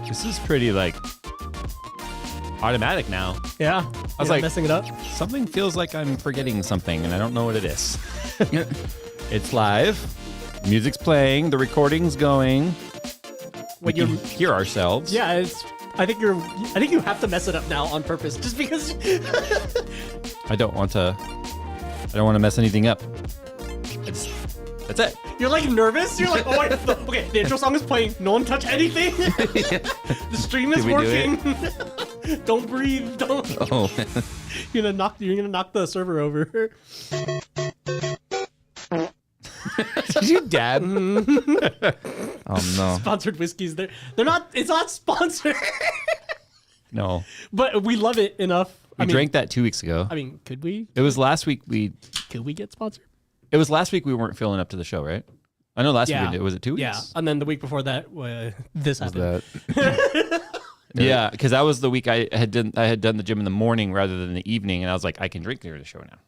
This is pretty like automatic now. Yeah. I was like messing it up. Something feels like I'm forgetting something and I don't know what it is. It's live. Music's playing. The recording's going. We can hear ourselves. Yeah, I think you have to mess it up now on purpose, just because. I don't want to mess anything up. That's it. You're like nervous. You're like, okay, the intro song is playing. No one touch anything. The stream is working. Don't breathe. Don't. Oh. You're gonna knock the server over. Did you dab? Oh no. Sponsored whiskeys. They're not. It's not sponsored. No. But we love it enough. We drank that 2 weeks ago. I mean, could we? It was last week. Could we get sponsored? It was last week we weren't feeling up to the show, right? I know last week we did. Was it 2 weeks? Yeah, and then the week before that, this happened. Yeah, because that was the week I had done the gym in the morning rather than the evening, and I was like, I can drink during the show now,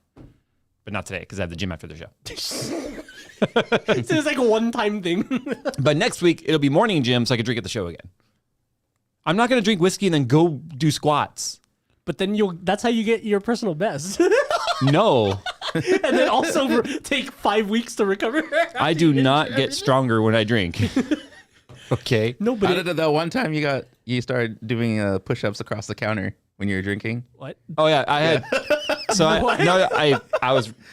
but not today because I have the gym after the show. So it's like a one-time thing. But next week it'll be morning gym, so I can drink at the show again. I'm not gonna drink whiskey and then go do squats. But then that's how you get your personal best. No. And then also take 5 weeks to recover. I do not get stronger when I drink. Okay. Nobody. How did that one time you started doing push-ups across the counter when you were drinking? What? Oh yeah, I had. So I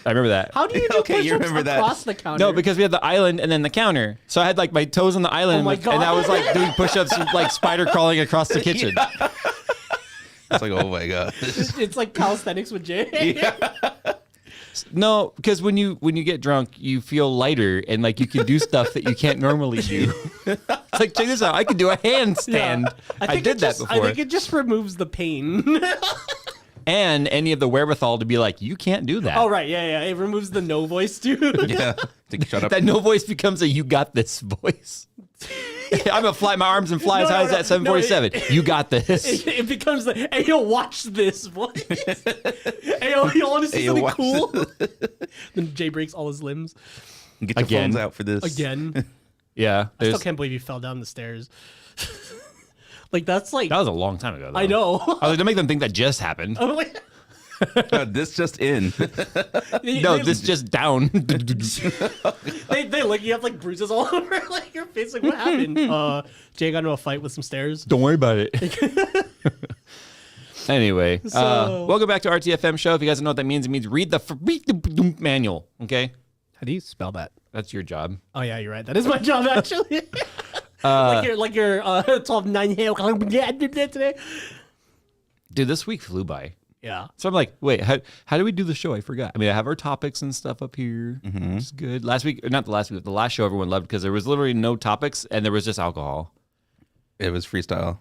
remember that. How do you do Okay, you push-ups remember that. across the counter? No, because we had the island and then the counter. So I had like my toes on the island, Oh my God. and I was like doing push-ups, like spider crawling across the kitchen. Yeah. It's like, oh my god. It's like calisthenics with Jay. Yeah. No, because when you get drunk, you feel lighter and like you can do stuff that you can't normally do. It's like, check this out, I could do a handstand. Yeah. I did that before. I think it just removes the pain. And any of the wherewithal to be like, you can't do that. Oh right, yeah. It removes the no voice too. Yeah. Shut up. That no voice becomes a you got this voice. I'm gonna fly my arms and fly as high as that 747. You got this. It becomes like, hey yo, watch this voice. Hey yo, you want to see something cool? Then Jay breaks all his limbs. Get your phones out for this. Again. Yeah. I still can't believe you fell down the stairs. Like that's like That was a long time ago, though. I know. I was like, don't make them think that just happened. I'm like, This just in. No, this just down. they look, you have like bruises all over like your face. Like what happened? Jay got into a fight with some stairs. Don't worry about it. Anyway, welcome back to RTFM show. If you guys don't know what that means, it means read the manual. Okay, How do you spell that? that's your job. Oh yeah, you're right. That is my job actually. like your 12-9 today. Dude, this week flew by. Yeah. So I'm like, wait, how do we do the show? I forgot. I mean, I have our topics and stuff up here. Mm-hmm. It's good. Last week, not the last week, but the last show everyone loved because there was literally no topics and there was just alcohol. It was freestyle.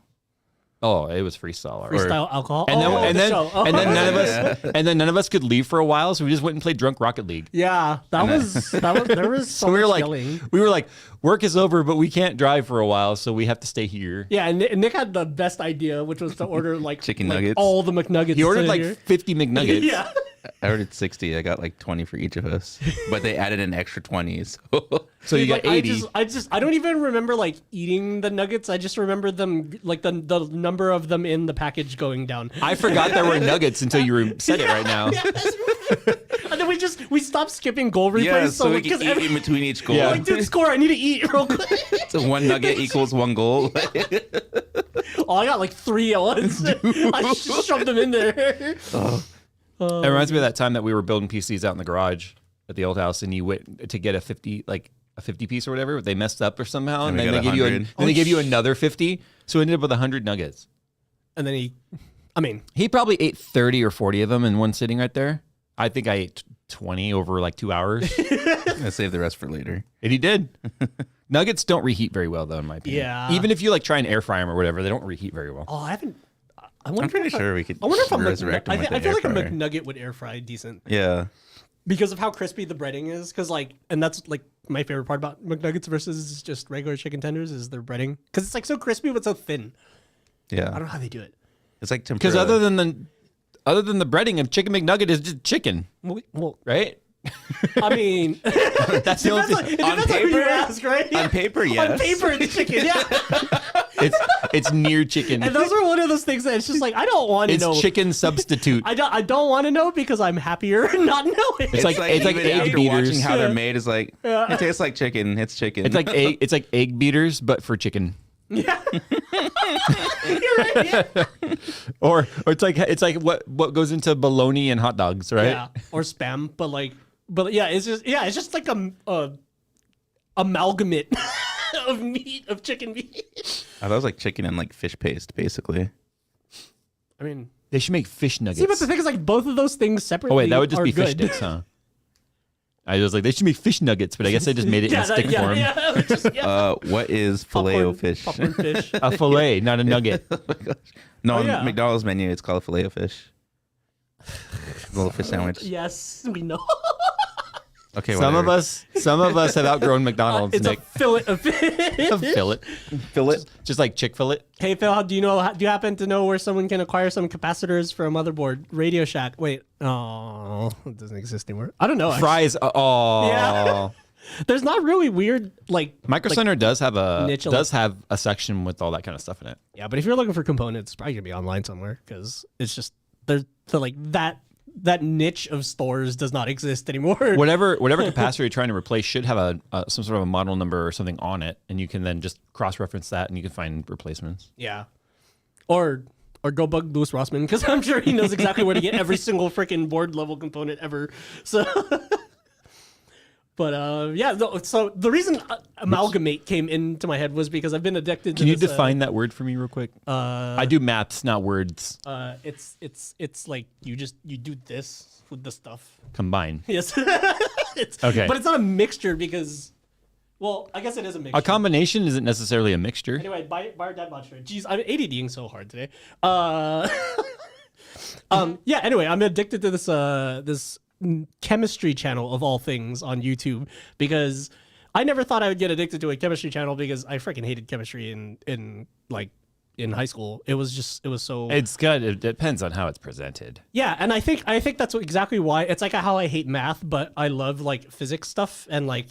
Oh, it was freestyle. Already. Freestyle alcohol. And then, show. and then none of us could leave for a while, so we just went and played Drunk Rocket League. Yeah, there was so we were much like, yelling. we were like, work is over, but we can't drive for a while, so we have to stay here. Yeah, and Nick had the best idea, which was to order like Chicken like, nuggets. all the McNuggets. He ordered like here. 50 McNuggets. Yeah. I ordered 60. I got like 20 for each of us, but they added an extra 20s. So you got 80. I don't even remember like eating the nuggets. I just remember them like the number of them in the package going down. I forgot there were nuggets until you said it right now. And then we stopped skipping goal replays. Yeah, so we can eat in between each goal. Yeah. Like, dude, score! I need to eat real quick. So one nugget equals one goal. Oh, I got like 3 at once. I just shoved them in there. It reminds me of that time that we were building PCs out in the garage at the old house, and you went to get a 50 piece or whatever. They messed up or somehow, and then they gave you another 50. So we ended up with 100 nuggets. And then he probably ate 30 or 40 of them in one sitting right there. I think I ate 20 over like 2 hours. I saved the rest for later. And he did. Nuggets don't reheat very well, though, in my opinion. Yeah. Even if you like try and air fry them or whatever, they don't reheat very well. oh, I haven't. I'm pretty sure we could I wonder if resurrect them with I the feel air like fryer. a McNugget would air fry decent Yeah. because of how crispy the breading is. Because and that's like my favorite part about McNuggets versus just regular chicken tenders is their breading because it's like so crispy but so thin. Yeah. I don't know how they do it. It's like tempura. Because other than the breading of Chicken McNugget is just chicken, Well, right? I mean, That's the only thing. it depends on who you ask, right? On paper, yes. On paper, it's chicken. Yeah. It's near chicken. And those are one of those things that it's just like I don't want to know. It's chicken substitute. I don't want to know because I'm happier not knowing. It's like even egg after beaters. watching how they're made is like it tastes like chicken. It's chicken. It's like egg beaters, but for chicken. Yeah. You're right. Yeah. Or it's like what goes into bologna and hot dogs, right? Yeah. Or spam, but yeah, it's just like a amalgamate of meat, of chicken meat. Oh, that was like chicken and like fish paste, basically. I mean, They should make fish nuggets. see, but the thing is, like, both of those things separately. Oh wait, that would just are be good. fish sticks, huh? I was like, they should make fish nuggets, but I guess I just made it in stick form. Yeah, just, What is filet o fish? Popcorn fish. A fillet, not a nugget. No, Oh, on yeah. the McDonald's menu, it's called a filet o fish. A little fish sandwich. Yes, we know. Okay, Some of whatever. us have outgrown McDonald's. It's Nick. a fillet of fish. A fillet, Fillet. just like Chick-fil-A. Hey Phil, do you happen to know where someone can acquire some capacitors for a motherboard? Radio Shack. Wait, oh, it doesn't exist anymore. I don't know. actually. Fries. Oh, Yeah. There's not really weird like Micro Center does have niche a section with all that kind of stuff in it. yeah, but if you're looking for components, it's probably gonna be online somewhere because it's just there's like that niche of stores does not exist anymore. Whatever capacitor you're trying to replace should have some sort of a model number or something on it, and you can then just cross-reference that, and you can find replacements. Yeah, or go bug Louis Rossman because I'm sure he knows exactly where to get every single freaking board level component ever. So. But yeah, so the reason amalgamate came into my head was because I've been addicted to Can you this, define that word for me real quick? I do maths, not words. It's like you do this with the stuff. Combine. Yes. Okay. But it's not a mixture because, well, I guess it is a mixture. A combination isn't necessarily a mixture. Anyway, buy our dad bought shirt. Jeez, I'm ADDing so hard today. Yeah. Anyway, I'm addicted to this chemistry channel of all things on YouTube because I never thought I would get addicted to a chemistry channel because I freaking hated chemistry in high school. It was so. It's good. It depends on how it's presented. Yeah, and I think that's exactly why it's like how I hate math, but I love like physics stuff and like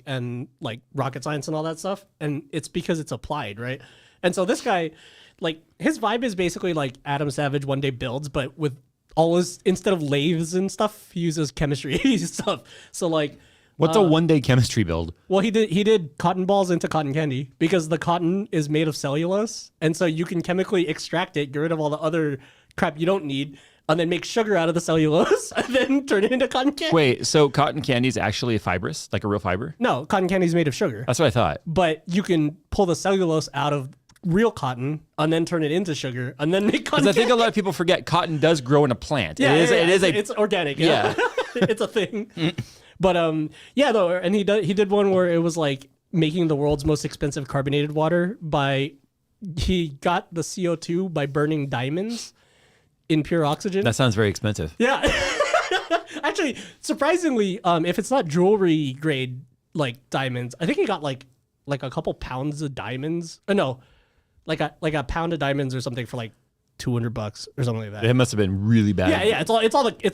rocket science and all that stuff, and it's because it's applied, right? And so this guy, like his vibe is basically like Adam Savage One Day Builds, but with all his instead of lathes and stuff, he uses chemistry stuff. So like. What's a one-day chemistry build? Well, he did cotton balls into cotton candy because the cotton is made of cellulose, and so you can chemically extract it, get rid of all the other crap you don't need, and then make sugar out of the cellulose, and then turn it into cotton candy. Wait, so cotton candy is actually a fibrous, like a real fiber? No, cotton candy is made of sugar, That's what I thought. but you can pull the cellulose out of real cotton and then turn it into sugar, and then make cotton. Because I think a candy. lot of people forget cotton does grow in a plant. Yeah, It's organic. Yeah, it's a thing. But yeah, though, and he did one where it was like making the world's most expensive carbonated water he got the CO2 by burning diamonds in pure oxygen. That sounds very expensive. Yeah. Actually, surprisingly, if it's not jewelry grade like diamonds, I think he got like a couple pounds of diamonds. No, like a pound of diamonds or something for like $200 or something like that. It must have been really bad. Yeah, it's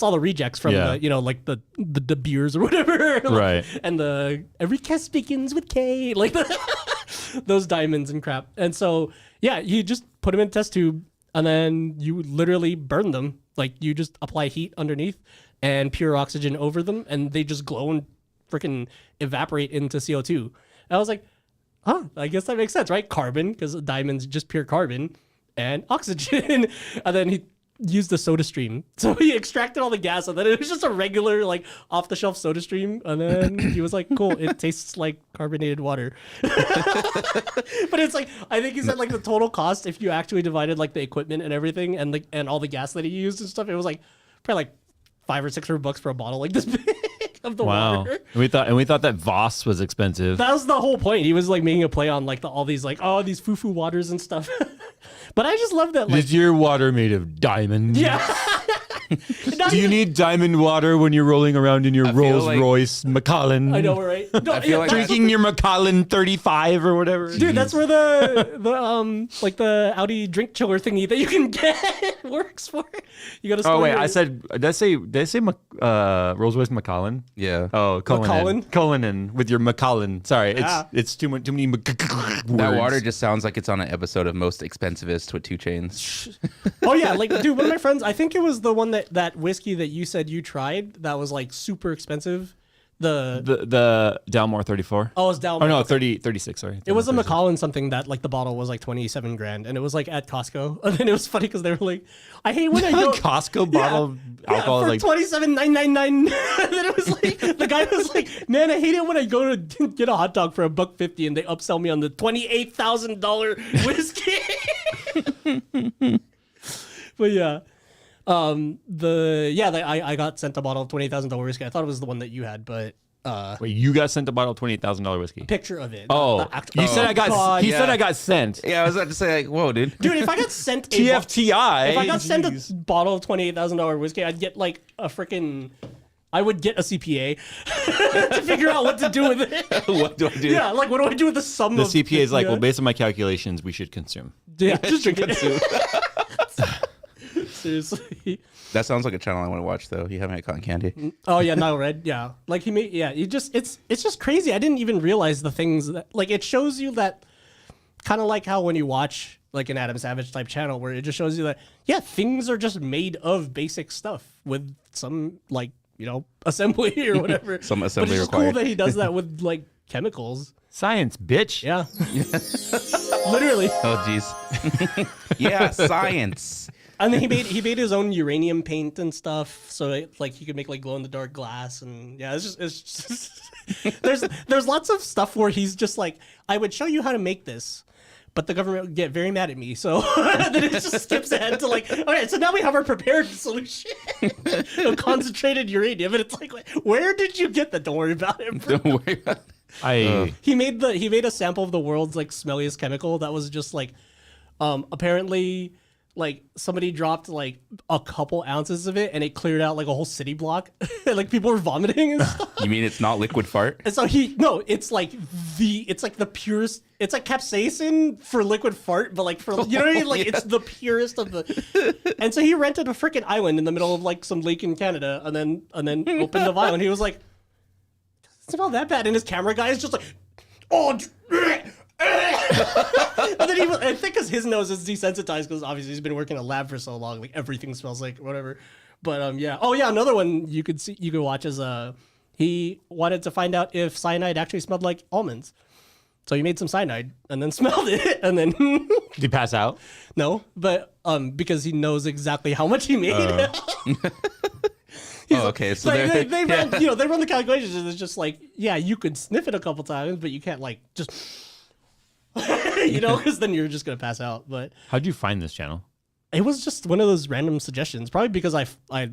all the rejects from Yeah. the like the beers or whatever. Right. And every kiss begins with K, like those diamonds and crap. And so yeah, you just put them in a test tube and then you literally burn them. Like you just apply heat underneath and pure oxygen over them, and they just glow and freaking evaporate into CO2. And I was like, huh, I guess that makes sense, right? Carbon, because diamonds just pure carbon. And oxygen, and then he used the soda stream. So he extracted all the gas, and then it was just a regular, like, off-the-shelf soda stream. And then he was like, cool, it tastes like carbonated water. But it's like, I think he said, like, the total cost, if you actually divided, like, the equipment and everything, and all the gas that he used and stuff, it was, like, probably, like, $500 or $600 for a bottle like this big of the Wow. water. And we thought that Voss was expensive. That was the whole point. He was, like, making a play on, like, all these, like, these foo-foo waters and stuff. But I just love that. Like, Is your water made of diamonds? yeah. No, Do you need diamond water when you're rolling around in your Rolls Royce Macallan? I know, right? No, I feel like Drinking your Macallan 35 or whatever. dude, that's where the Audi drink chiller thingy that you can get works for. You got to. Oh wait, did I say Rolls Royce Macallan? Yeah. Oh, Cullinan with your Macallan. Sorry, it's too many. That water just sounds like it's on an episode of Most Expensivest with 2 Chainz. Oh yeah, like dude, one of my friends, I think it was the one that whiskey that you said you tried that was like super expensive. The Dalmore 34. Oh, it was Dalmore. Oh no, 36. Sorry, it was a Macallan something that like the bottle was like 27 grand, and it was like at Costco. And then it was funny because they were like, "I hate when I go Costco bottle of alcohol for like 27,999." And then it was like the guy was like, "Man, I hate it when I go to get a hot dog for $1.50 and they upsell me on the $28,000 whiskey." But yeah. I got sent a bottle of $28,000 whiskey. I thought it was the one that you had, but Wait, you got sent a bottle of $28,000 whiskey? picture of it. Oh, you said I got. God. He said I got sent. Yeah, I was about to say, like, whoa, dude. Dude, if I got sent TFTI. if I got sent a bottle of $28,000 whiskey, I'd get like a freaking. I would get a CPA to figure out what to do with it. What do I do? Yeah, like what do I do with the sum The of CPA is like, yeah. well, based on my calculations, we should consume. Yeah, just drink it. Seriously. That sounds like a channel I want to watch, though. You haven't had cotton candy. Oh yeah, Nile Red. Yeah, like he made. Yeah, it's just crazy. I didn't even realize the things that like it shows you that kind of like how when you watch like an Adam Savage type channel where it just shows you that things are just made of basic stuff with some like assembly or whatever. Some assembly but it's just required. cool that he does that with like chemicals. Science, bitch. Yeah, literally. Oh, jeez. Yeah, science. And then he made his own uranium paint and stuff, so he could make like glow in the dark glass, and yeah, it's just there's lots of stuff where he's just like, I would show you how to make this, but the government would get very mad at me, so then it just skips ahead to like, all right, so now we have our prepared solution of concentrated uranium, and it's like, where did you get that? Don't worry about it, bro. Don't worry about it. He made a sample of the world's like smelliest chemical that was just like, apparently. Like somebody dropped like a couple ounces of it and it cleared out like a whole city block. Like people were vomiting and stuff. You mean it's not liquid fart? And so it's like the purest. It's like capsaicin for liquid fart, but like for what I mean? Like it's the purest of the. And so he rented a freaking island in the middle of like some lake in Canada, and then opened the vial, and he was like, "It's not that bad." And his camera guy is just like, "Oh." And then I think because his nose is desensitized because obviously he's been working in a lab for so long, like everything smells like whatever. But yeah. Oh yeah, another one you could watch is he wanted to find out if cyanide actually smelled like almonds. So he made some cyanide and then smelled it and then Did he pass out? No, but because he knows exactly how much he made. Okay, so like, they ran they run the calculations and it's just like, yeah, you could sniff it a couple times, but you can't like just because then you're just gonna pass out. But How'd you find this channel? it was just one of those random suggestions, probably because I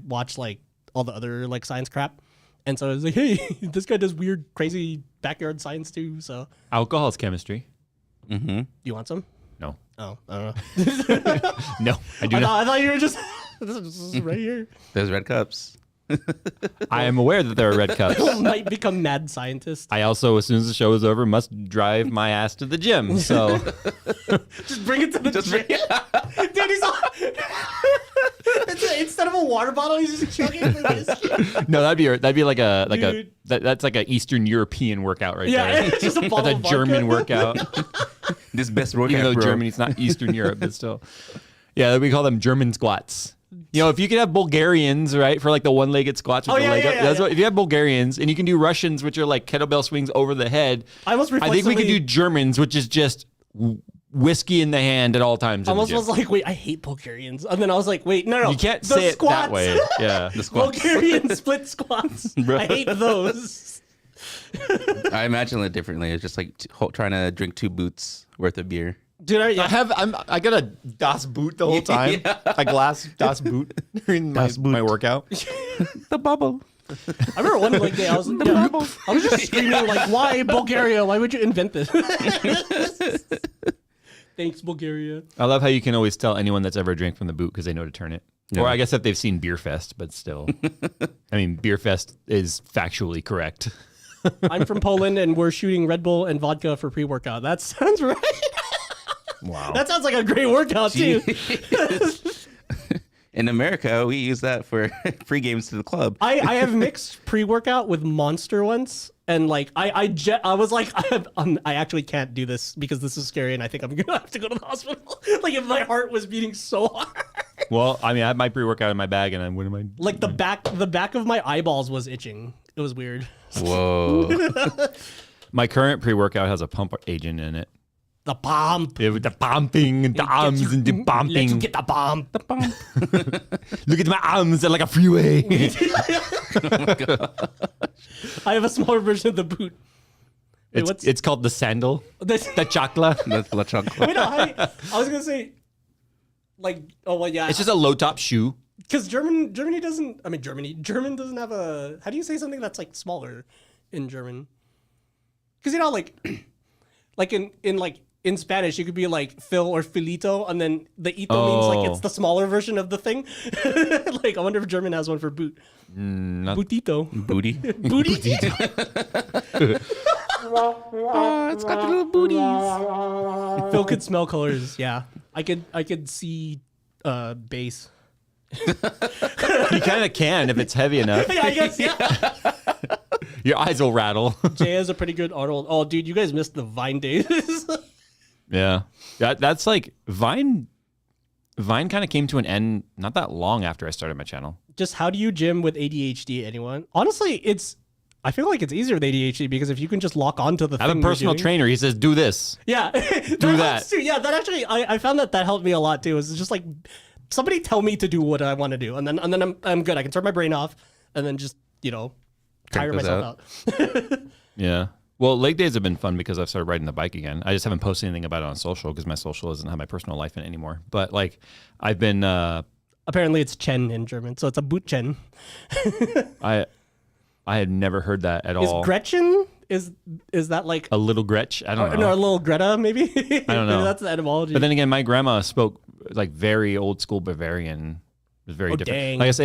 watched like all the other like science crap, and so I was like, hey, this guy does weird, crazy backyard science too. So Alcohol is chemistry. Mm-hmm. you want some? No. Oh, I don't know. No, I do not. I thought you were just this is right here. There's red cups. I am aware that there are red cups. Might become mad scientist. I also, as soon as the show is over, must drive my ass to the gym. So Just bring it to the gym. Dude, he's all... Instead of a water bottle, he's just chugging the whiskey. no, that'd be like Dude. that's like an Eastern European workout right Yeah, there. it's just a bottle That's a of German vodka. workout. This best workout, Even though bro. Germany's not Eastern Europe, but still. Yeah, we call them German squats. If you could have Bulgarians, right, for like the one-legged squats with the leg up. That's what, if you have Bulgarians, and you can do Russians, which are like kettlebell swings over the head. I think we could do Germans, which is just whiskey in the hand at all times. I almost was like, wait, I hate Bulgarians. And then I was like, wait, no. You can't say it that way. Yeah. The squats. Bulgarian split squats. I hate those. I imagine it differently. It's just like trying to drink 2 boots worth of beer. Dude, I got a Das Boot the whole time. Yeah. A glass Das Boot during my workout. The bubble. I remember one like day I was just screaming like, why Bulgaria? Why would you invent this? Thanks, Bulgaria. I love how you can always tell anyone that's ever drank from the boot because they know to turn it. Or I guess if they've seen Beer Fest, but still. I mean, Beer Fest is factually correct. I'm from Poland, and we're shooting Red Bull and vodka for pre-workout. That sounds right. Wow. That sounds like a great workout, too. In America, we use that for free games to the club. I have mixed pre-workout with Monster once, and like I was like I actually can't do this because this is scary, and I think I'm gonna have to go to the hospital. Like if my heart was beating so hard. Well, I mean, I had my pre-workout in my bag, and what am I? Like the back of my eyeballs was itching. It was weird. Whoa. My current pre-workout has a pump agent in it. The bomb. With the pumping, the arms and the Let you bumping. get the bomb. The bomb. Look at my arms, they're like a freeway. I have a smaller version of the boot. Wait, It's called the sandal. The Chakla. That's La Chocolate. Wait, no, I was gonna say, like, oh well, yeah. It's just a low top shoe. Because German doesn't have a. How do you say something that's like smaller in German? Because like in Spanish, you could be like Phil or Filito, and then the ito means like it's the smaller version of the thing. Like, I wonder if German has one for boot. Bootito. Booty. Booty. Oh, it's got the little booties. Phil could smell colors. Yeah, I could see bass. You kind of can if it's heavy enough. Yeah, I guess. Yeah. Your eyes will rattle. Jay has a pretty good Arnold. Oh, dude, you guys missed the Vine days. Yeah. That's like Vine kind of came to an end not that long after I started my channel. Just how do you gym with ADHD, anyone? Honestly, I feel like it's easier with ADHD because if you can just lock onto the I have thing a personal you're doing- trainer. He says, do this. Yeah. Do that. helps too. Yeah, that actually, I found that helped me a lot too. It's just like, somebody tell me to do what I want to do. And then I'm good. I can turn my brain off and then just, tire those myself out. Yeah. Well, leg days have been fun because I've started riding the bike again. I just haven't posted anything about it on social because my social doesn't have my personal life in it anymore. But like, I've been. Apparently, it's Chen in German, so it's a boot Chen. I had never heard that at all. Is Gretchen? Is that like A little Gretch? I don't know. No, a little Greta maybe? I don't know. That's the etymology. But then again, my grandma spoke like very old school Bavarian. It was very different. dang. Like I said,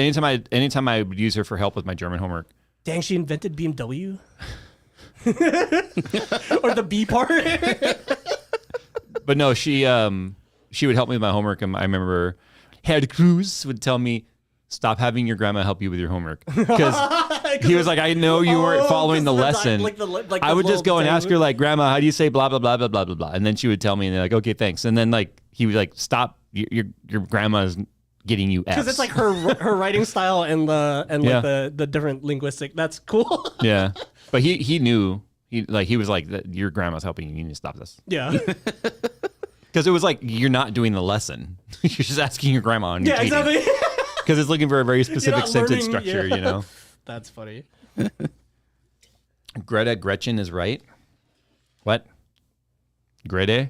anytime I would use her for help with my German homework. Dang, she invented BMW. Or the B part. But no, she would help me with my homework, and I remember Herr Cruz would tell me, "Stop having your grandma help you with your homework," because he was like, "I know you weren't following the lesson." I would just go and ask her like, "Grandma, how do you say blah blah blah blah blah blah blah?" And then she would tell me, and they're like, "Okay, thanks." And then like he would like, "Stop, your grandma's getting you F's." Because it's like her writing style and Yeah. like the different linguistic. That's cool. Yeah, but he knew he was like, "Your grandma's helping you. You need to stop this." Yeah. Because it was like you're not doing the lesson. You're just asking your grandma. And Yeah, exactly. Because it's looking for a very You're specific not sentence learning- structure, yeah. That's funny. Gretchen is right. What? Grete?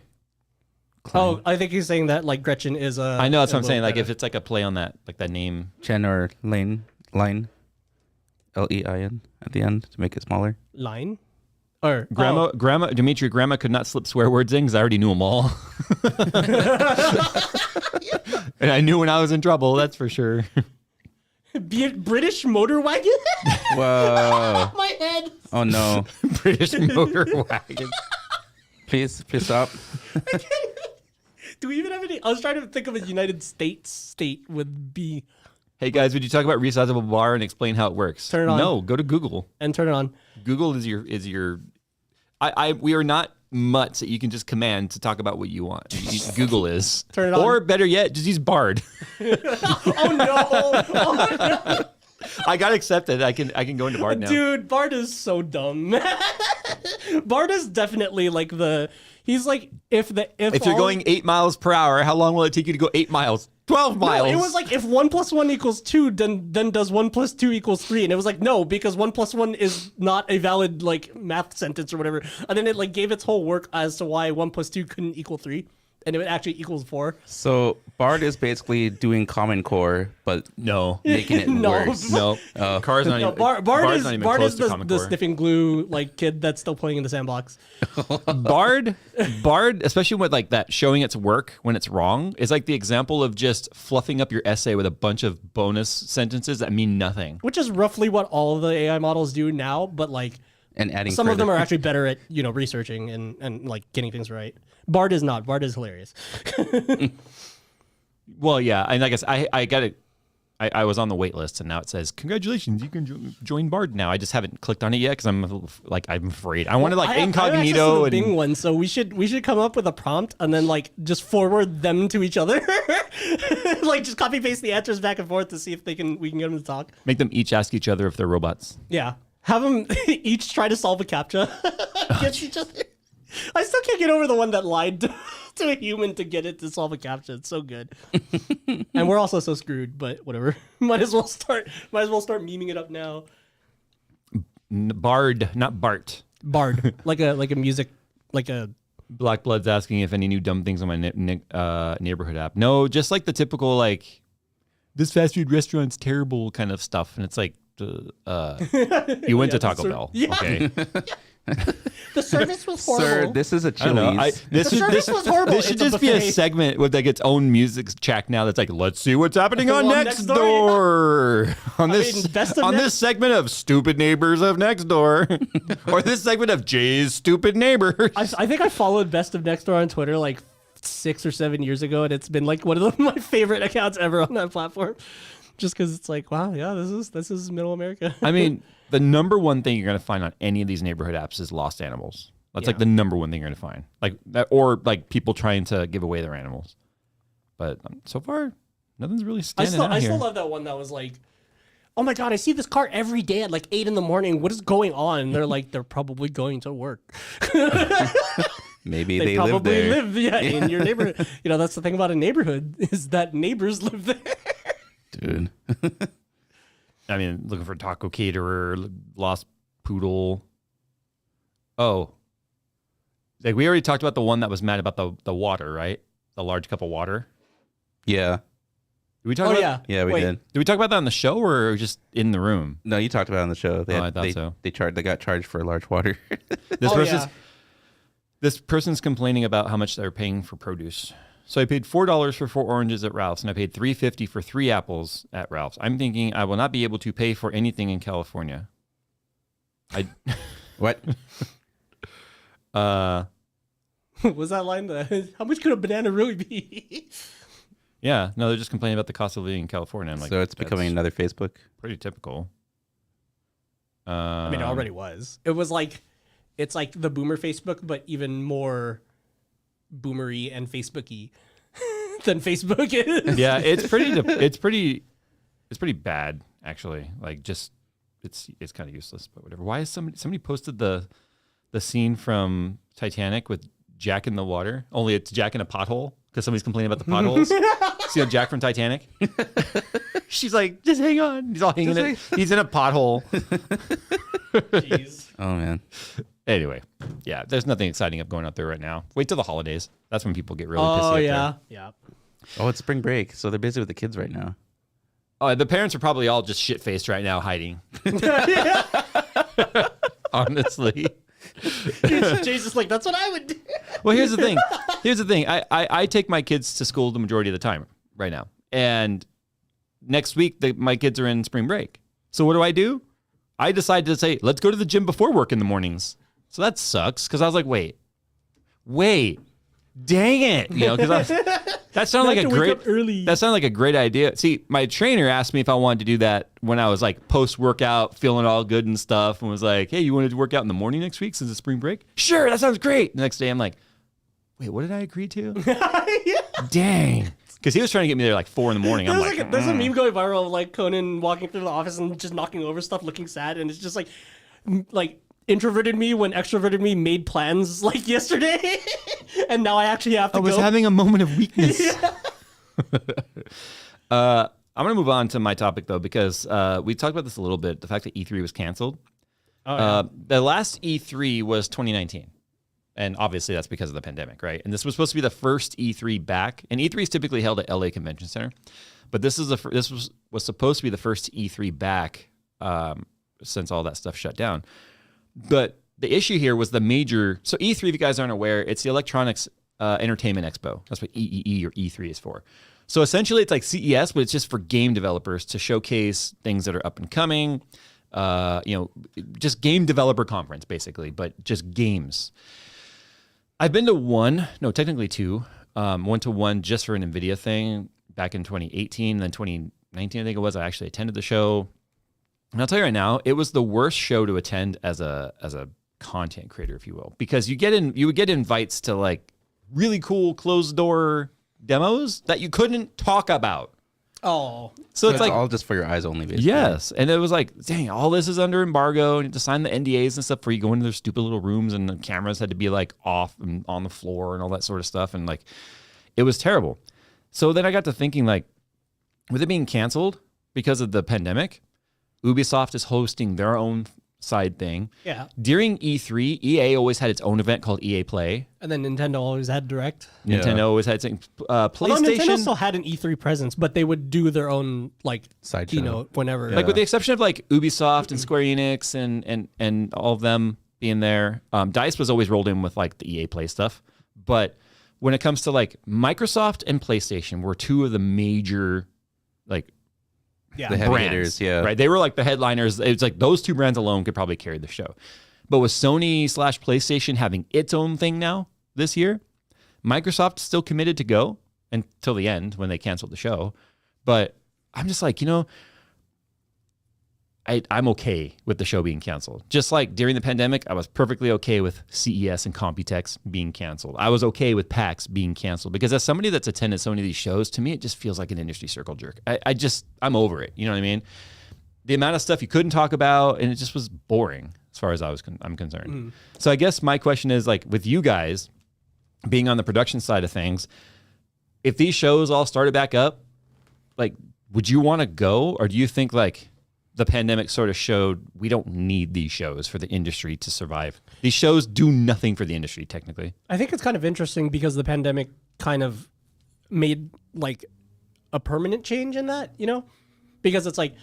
Oh, I think he's saying that like Gretchen is a. I know that's what I'm a saying. little Like if better. it's like a play on that, like that name. Chen or line, Lein, at the end to make it smaller. Line. Or Grandma, Dimitri, grandma could not slip swear words in because I already knew them all. And I knew when I was in trouble, that's for sure. Be it British motor wagon. Whoa. My head. Oh no. British motor wagon. Please stop. Do we even have any? I was trying to think of a United States state with B. Hey guys, would you talk about resizable bar and explain how it works? Turn it on. No, go to Google. And turn it on. Google is your. We are not mutts that you can just command to talk about what you want. Google is. Turn it on. Or better yet, just use Bard. Oh no! Oh, no. I got accepted. I can go into Bard now. Dude, Bart is so dumb. Bart is definitely like he's like if If you're going 8 miles per hour, how long will it take you to go 8 miles? 12 miles. No, it was like if 1 + 1 = 2, then does 1 + 2 = 3, and it was like no, because 1 + 1 is not a valid like math sentence or whatever, and then it like gave its whole work as to why 1 + 2 couldn't equal 3, and it actually equals 4. So Bard is basically doing Common Core, but No. making it No. worse. No. Car's not No, even. Bard Bard's is not even Bard close is to Common the Core. sniffing glue like kid that's still playing in the sandbox. Bard, especially with like that showing its work when it's wrong, is like the example of just fluffing up your essay with a bunch of bonus sentences that mean nothing. Which is roughly what all of the AI models do now, but like And adding some of further. them are actually better at, researching and like getting things right. Bard is not. Bard is hilarious. Well, yeah, and I guess I got it. I was on the wait list, and now it says congratulations, you can join Bard now. I just haven't clicked on it yet because I'm afraid. I want to I incognito have Bing and one, so we should come up with a prompt and then like just forward them to each other, like just copy paste the answers back and forth to see if we can get them to talk. make them each ask each other if they're robots. Yeah, have them each try to solve a CAPTCHA against each other. I still can't get over the one that lied to a human to get it to solve a CAPTCHA. It's so good. And we're also so screwed, but whatever. Might as well start memeing it up now. Bard, not Bart. Bard, like a music, like a Black Blood's asking if any new dumb things on my neighborhood app. No, just like the typical like this fast food restaurant's terrible kind of stuff, and it's like you went to Taco Bell, yeah. okay? the service was horrible. Sir, this is a I don't know. Chili's. The service was horrible. This should It's a just be a buffet. segment with like its own music track now. That's like, let's see what's happening on On next Nextdoor, door. On I this mean, best of on Next- this segment of stupid neighbors of next door, or this segment of Jay's stupid neighbors. I think I followed Best of Nextdoor on Twitter like 6 or 7 years ago, and it's been like one of my favorite accounts ever on that platform. Just because it's like, wow, yeah, this is middle America. I mean, the number one thing you're going to find on any of these neighborhood apps is lost animals. That's like the number one thing you're going to find. Like that, or like people trying to give away their animals. But so far, nothing's really standing out I here. still love that one that was like, oh my god, I see this car every day at like 8 a.m. What is going on? And they're like, they're probably going to work. Maybe They they live probably there. live in your neighborhood. That's the thing about a neighborhood is that neighbors live there. Dude. I mean, looking for taco caterer, lost poodle. Oh, like we already talked about the one that was mad about the water, right? The large cup of water. Yeah. Did we talk Oh about? yeah. Yeah, we Wait, did. Did we talk about that on the show or just in the room? No, you talked about it on the show. I thought so. They got charged for large water. This person's complaining about how much they're paying for produce. So I paid $4 for 4 oranges at Ralph's, and I paid $3.50 for 3 apples at Ralph's. I'm thinking I will not be able to pay for anything in California. What? was that line? How much could a banana really be? Yeah, no, they're just complaining about the cost of living in California. I'm like, So it's becoming another Facebook. pretty typical. I mean, it already was. It was like, it's like the boomer Facebook, but even more boomery and Facebooky than Facebook is. Yeah, it's pretty bad actually. Like just it's kind of useless, but whatever. Why is somebody posted the scene from Titanic with Jack in the water? Only it's Jack in a pothole because somebody's complaining about the potholes. See Jack from Titanic? She's like, just hang on. He's all hanging it. He's in a pothole. Jeez. Oh man. Anyway, yeah, there's nothing exciting up going out there right now. Wait till the holidays. That's when people get really pissy Oh up yeah, there. yeah. Oh, it's spring break, so they're busy with the kids right now. Oh, the parents are probably all just shit-faced right now, hiding. Honestly. Jay's just like, that's what I would do. Well, here's the thing. I take my kids to school the majority of the time right now. And next week, my kids are in spring break. So what do? I decided to say, let's go to the gym before work in the mornings. So that sucks because I was like, wait, dang it. Because that sounded like a great early. That sounded like a great idea. See, my trainer asked me if I wanted to do that when I was like post-workout, feeling all good and stuff, and was like, hey, you want to work out in the morning next week since it's spring break? Sure, that sounds great. The next day, I'm like, wait, what did I agree to? Dang. Because he was trying to get me there like 4 in the morning. I'm like, There's a meme going viral of like Conan walking through the office and just knocking over stuff, looking sad, and it's just like introverted me when extroverted me made plans like yesterday, and now I actually have to I was go. having a moment of weakness. I'm going to move on to my topic, though, because we talked about this a little bit, the fact that E3 was canceled. Oh, yeah. The last E3 was 2019. And obviously that's because of the pandemic, right? And this was supposed to be the first E3 back. And E3 is typically held at LA Convention Center. But this was supposed to be the first E3 back since all that stuff shut down. But the issue here was the major. So E3, if you guys aren't aware, it's the Electronics Entertainment Expo. That's what EEE or E3 is for. So essentially, it's like CES, but it's just for game developers to showcase things that are up and coming. Just game developer conference, basically, but just games. I've been to technically two. Went to one just for an NVIDIA thing back in 2018, then 2019, I think it was. I actually attended the show. And I'll tell you right now, it was the worst show to attend as a content creator, if you will, because you would get invites to like really cool closed door demos that you couldn't talk about. Oh, so it's like all just for your eyes only, basically. Yes, and it was like, dang, all this is under embargo, and you have to sign the NDAs and stuff before you go into their stupid little rooms, and the cameras had to be like off and on the floor and all that sort of stuff, and like, it was terrible. So then I got to thinking, like, with it being canceled because of the pandemic, Ubisoft is hosting their own side thing. Yeah. During E3, EA always had its own event called EA Play. And then Nintendo always had Direct. Nintendo always had PlayStation. Although Nintendo still had an E3 presence, but they would do their own like side keynote whenever. Like with the exception of like Ubisoft and Square Enix and all of them being there. DICE was always rolled in with like the EA Play stuff. But when it comes to like Microsoft and PlayStation were two of the major like Yeah. The heavy brands, hitters, yeah. Right. They were like the headliners. It's like those two brands alone could probably carry the show. But with Sony/PlayStation having its own thing now this year, Microsoft's still committed to go until the end when they canceled the show. But I'm just like, I'm okay with the show being canceled. Just like during the pandemic, I was perfectly okay with CES and Computex being canceled. I was okay with PAX being canceled because as somebody that's attended so many of these shows, to me, it just feels like an industry circle jerk. I'm over it. You know what I mean? The amount of stuff you couldn't talk about, and it just was boring as far as I'm concerned. So I guess my question is like with you guys being on the production side of things, if these shows all started back up, like, would you want to go, or do you think like the pandemic sort of showed we don't need these shows for the industry to survive? These shows do nothing for the industry, technically. I think it's kind of interesting because the pandemic kind of made like a permanent change in that, because it's like.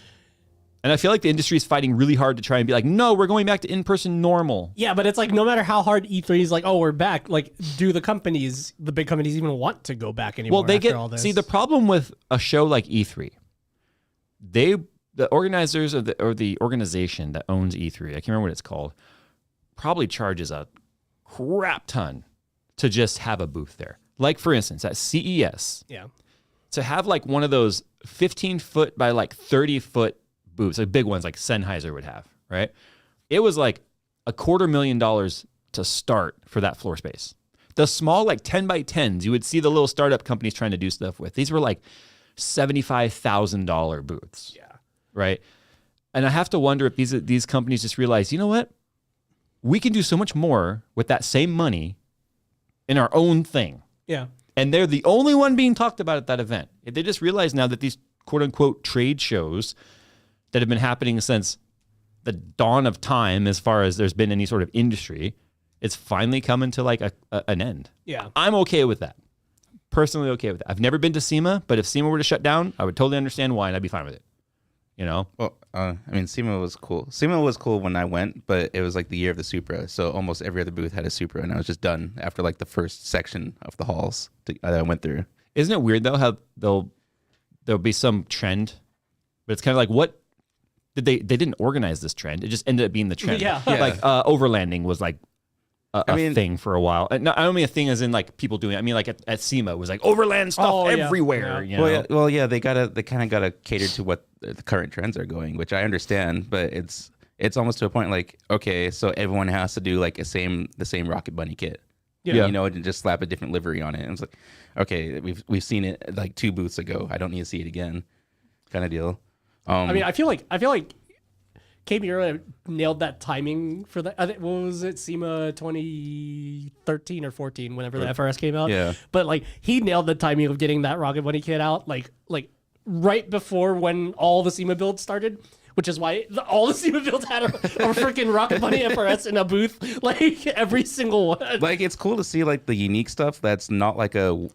And I feel like the industry is fighting really hard to try and be like, no, we're going back to in-person normal. Yeah, but it's like no matter how hard E3 is like, oh, we're back. Like, do the big companies even want to go back anymore? Well, all this? See, the problem with a show like E3, the organizers or the organization that owns E3, I can't remember what it's called, probably charges a crap ton to just have a booth there. Like, for instance, at CES, to have like one of those 15-foot by like 30-foot booths, like big ones like Sennheiser would have, right? It was like $250,000 to start for that floor space. The small like 10 by 10s, you would see the little startup companies trying to do stuff with. These were like $75,000 booths. Yeah. Right. And I have to wonder if these companies just realize, you know what? We can do so much more with that same money in our own thing. Yeah. And they're the only one being talked about at that event. If they just realize now that these quote unquote trade shows that have been happening since the dawn of time, as far as there's been any sort of industry, it's finally coming to like an end. Yeah. I'm okay with that. Personally okay with that. I've never been to SEMA, but if SEMA were to shut down, I would totally understand why, and I'd be fine with it. Well, SEMA was cool. SEMA was cool when I went, but it was like the year of the Supra, so almost every other booth had a Supra, and I was just done after like the first section of the halls that I went through. Isn't it weird though how there'll be some trend, but it's kind of like what did they didn't organize this trend? It just ended up being the trend. Yeah. Like overlanding was like a thing for a while. No, I don't mean a thing as in like people doing it. I mean like at SEMA it was like overland stuff everywhere. Yeah. You know? They kind of gotta cater to what the current trends are going, which I understand, but it's almost to a point like, okay, so everyone has to do like the same Rocket Bunny kit. Yeah. And just slap a different livery on it. And it's like, okay, we've seen it like 2 booths ago. I don't need to see it again, kind of deal. I feel like KB nailed that timing for that. I think, what was it, SEMA 2013 or 14, whenever the FRS came out. Yeah. But like he nailed the timing of getting that Rocket Bunny kit out, like right before when all the SEMA builds started, which is why all the SEMA builds had a freaking Rocket Bunny FRS in a booth, like every single one. Like it's cool to see like the unique stuff that's not like a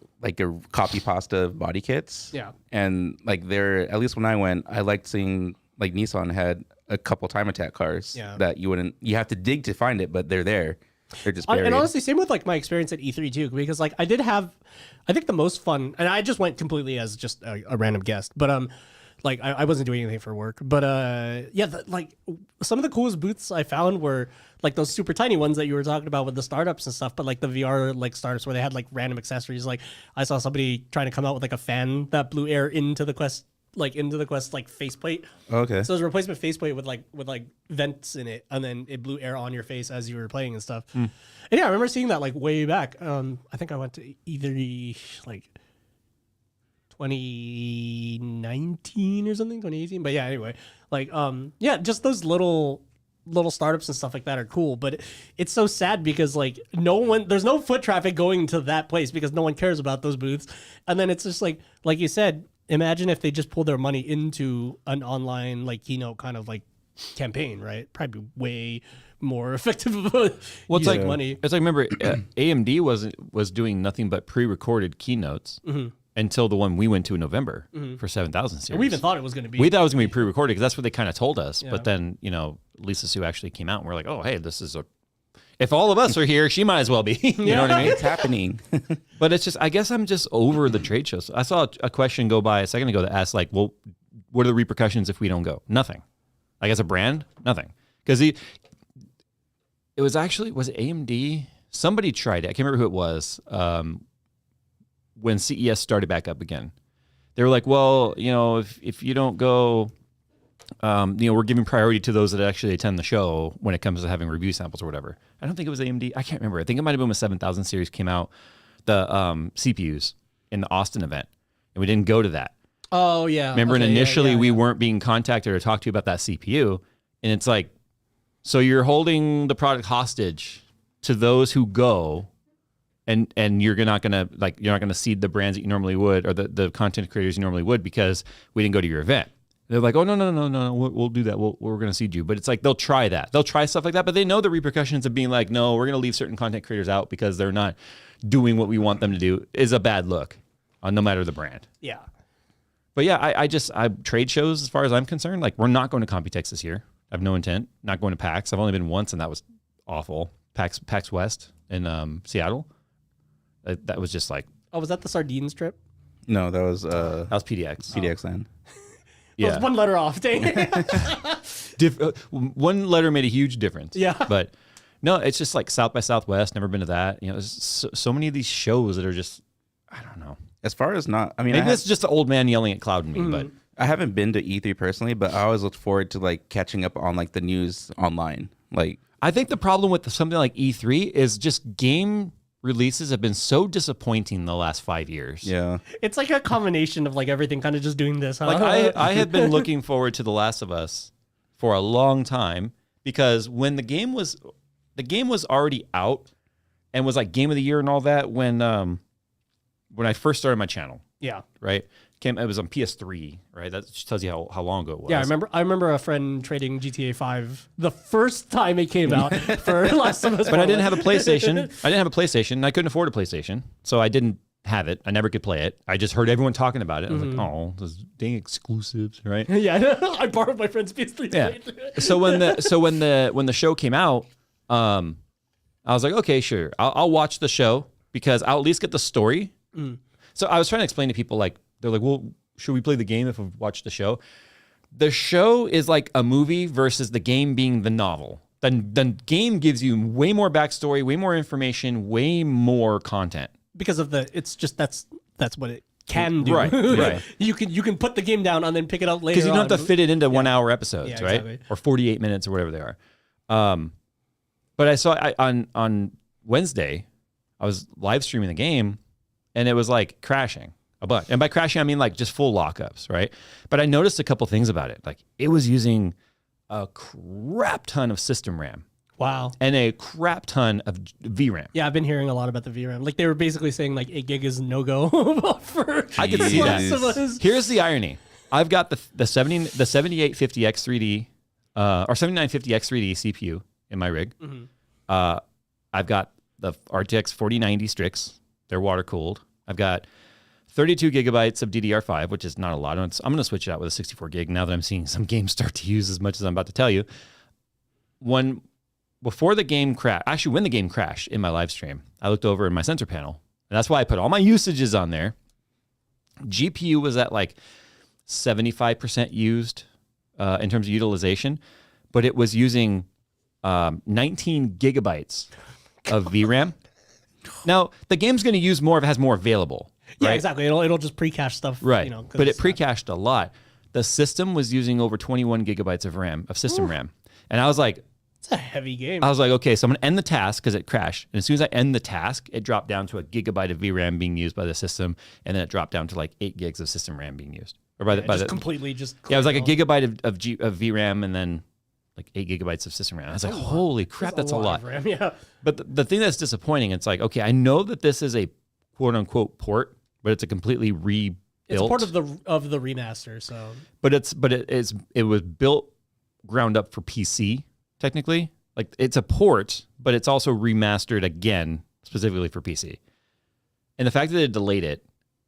copy pasta of body kits. Yeah. And like there, at least when I went, I liked seeing like Nissan had a couple time attack cars that you have to dig to find it, but they're there. They're just buried. And honestly, same with like my experience at E3 too, because like I did have, I think the most fun, and I just went completely as just a random guest, but like I wasn't doing anything for work, but like some of the coolest booths I found were like those super tiny ones that you were talking about with the startups and stuff, but like the VR like startups where they had like random accessories. Like I saw somebody trying to come out with like a fan that blew air into the Quest faceplate. Okay. So it was a replacement faceplate with like vents in it, and then it blew air on your face as you were playing and stuff. And yeah, I remember seeing that like way back. I think I went to either like 2019 or something, 2018. But yeah, anyway, like yeah, just those little startups and stuff like that are cool, but it's so sad because like there's no foot traffic going to that place because no one cares about those booths. And then it's just like you said, imagine if they just pulled their money into an online like keynote kind of like campaign, right? Probably way more effective of a Well, it's like money. It's like, remember, AMD was doing nothing but pre-recorded keynotes until the one we went to in November for 7000 series. We even thought it was going to be. We thought it was going to be pre-recorded because that's what they kind of told us. But then, Lisa Sue actually came out and we're like, oh, hey, this is if all of us are here, she might as well be. You know what I mean? It's happening. But it's just, I guess I'm just over the trade shows. I saw a question go by a second ago that asked, like, well, what are the repercussions if we don't go? Nothing. Like, as a brand, nothing. Because it was it AMD? Somebody tried it. I can't remember who it was. When CES started back up again, they were like, well, if you don't go, we're giving priority to those that actually attend the show when it comes to having review samples or whatever. I don't think it was AMD. I can't remember. I think it might have been when 7000 series came out, the CPUs in the Austin event, and we didn't go to that. Oh, yeah. Remember, okay, and initially we yeah. weren't being contacted or talked to about that CPU, and it's like, so you're holding the product hostage to those who go, and you're not gonna seed the brands that you normally would, or the content creators you normally would, because we didn't go to your event. They're like, oh, no, we'll do that. We're going to seed you. But it's like, they'll try that. They'll try stuff like that, but they know the repercussions of being like, no, we're going to leave certain content creators out because they're not doing what we want them to do, is a bad look, no matter the brand. Yeah. But yeah, I trade shows, as far as I'm concerned, like, we're not going to Computex this year. I have no intent. Not going to PAX. I've only been once, and that was awful. PAX West in Seattle. That was just like... Oh, was that the sardines trip? No, that was PDX. PDX Land. Yeah. One letter off, dang it. One letter made a huge difference. Yeah. But no, it's just like South by Southwest. Never been to that. There's so many of these shows that are just, I don't know. As far as not, I mean, maybe it's just the old man yelling at Cloud in me, but I haven't been to E3 personally, but I always looked forward to like catching up on like the news online. Like, I think the problem with something like E3 is just game releases have been so disappointing the last 5 years. Yeah. It's like a combination of like everything kind of just doing this, huh? Like I have been looking forward to The Last of Us for a long time, because when the game was already out and was like game of the year and all that when I first started my channel. Yeah. Right? It was on PS3, right? That just tells you how long ago it was. Yeah, I remember a friend trading GTA 5 the first time it came out for Last of Us. But I didn't have a PlayStation. And I couldn't afford a PlayStation, so I didn't have it. I never could play it. I just heard everyone talking about it. I was like, oh, those dang exclusives, right? Yeah, I borrowed my friend's PS3. Yeah. So when the show came out, I was like, okay, sure, I'll watch the show because I'll at least get the story. So I was trying to explain to people, like, they're like, well, should we play the game if we watch the show? The show is like a movie versus the game being the novel. The game gives you way more backstory, way more information, way more content. Because of it's just that's what it can do. Right. You can put the game down and then pick it up later. Because you don't have to fit it into 1 hour episodes, Yeah, right? exactly. Or 48 minutes or whatever they are. But I saw on Wednesday, I was live streaming the game, and it was like crashing a bunch. And by crashing, I mean like just full lockups, right? But I noticed a couple things about it. Like, it was using a crap ton of system RAM. Wow. And a crap ton of VRAM. Yeah, I've been hearing a lot about the VRAM. Like, they were basically saying like 8 gig is no go for I could see Last of that. Us. Here's the irony. I've got the 7850X 3D or 7950X 3D CPU in my rig. Mm-hmm. I've got the RTX 4090 Strix. They're water cooled. I've got 32 gigabytes of DDR5, which is not a lot. I'm going to switch it out with a 64 gig now that I'm seeing some games start to use as much as I'm about to tell you. Before the game crashed, actually when the game crashed in my live stream, I looked over in my sensor panel, and that's why I put all my usages on there. GPU was at like 75% used in terms of utilization, but it was using 19 gigabytes of VRAM. Now, the game's going to use more if it has more available. Yeah, right? exactly. It'll just pre-cache stuff. Right. You know, but it pre-cached a lot. The system was using over 21 gigabytes of RAM, of system RAM. And I was like, it's a heavy game. I was like, okay, so I'm going to end the task because it crashed. And as soon as I end the task, it dropped down to a gigabyte of VRAM being used by the system. And then it dropped down to like 8 gigs of system RAM being used. Or by the completely just. Yeah, it was like a gigabyte of VRAM and then like 8 gigabytes of system RAM. I was like, holy crap, that's a lot. Of RAM, yeah. But the thing that's disappointing, it's like, okay, I know that this is a quote unquote port, but it's a completely rebuilt. It's part of the remaster, so. But it was built ground up for PC technically. Like it's a port, but it's also remastered again specifically for PC. And the fact that it delayed it,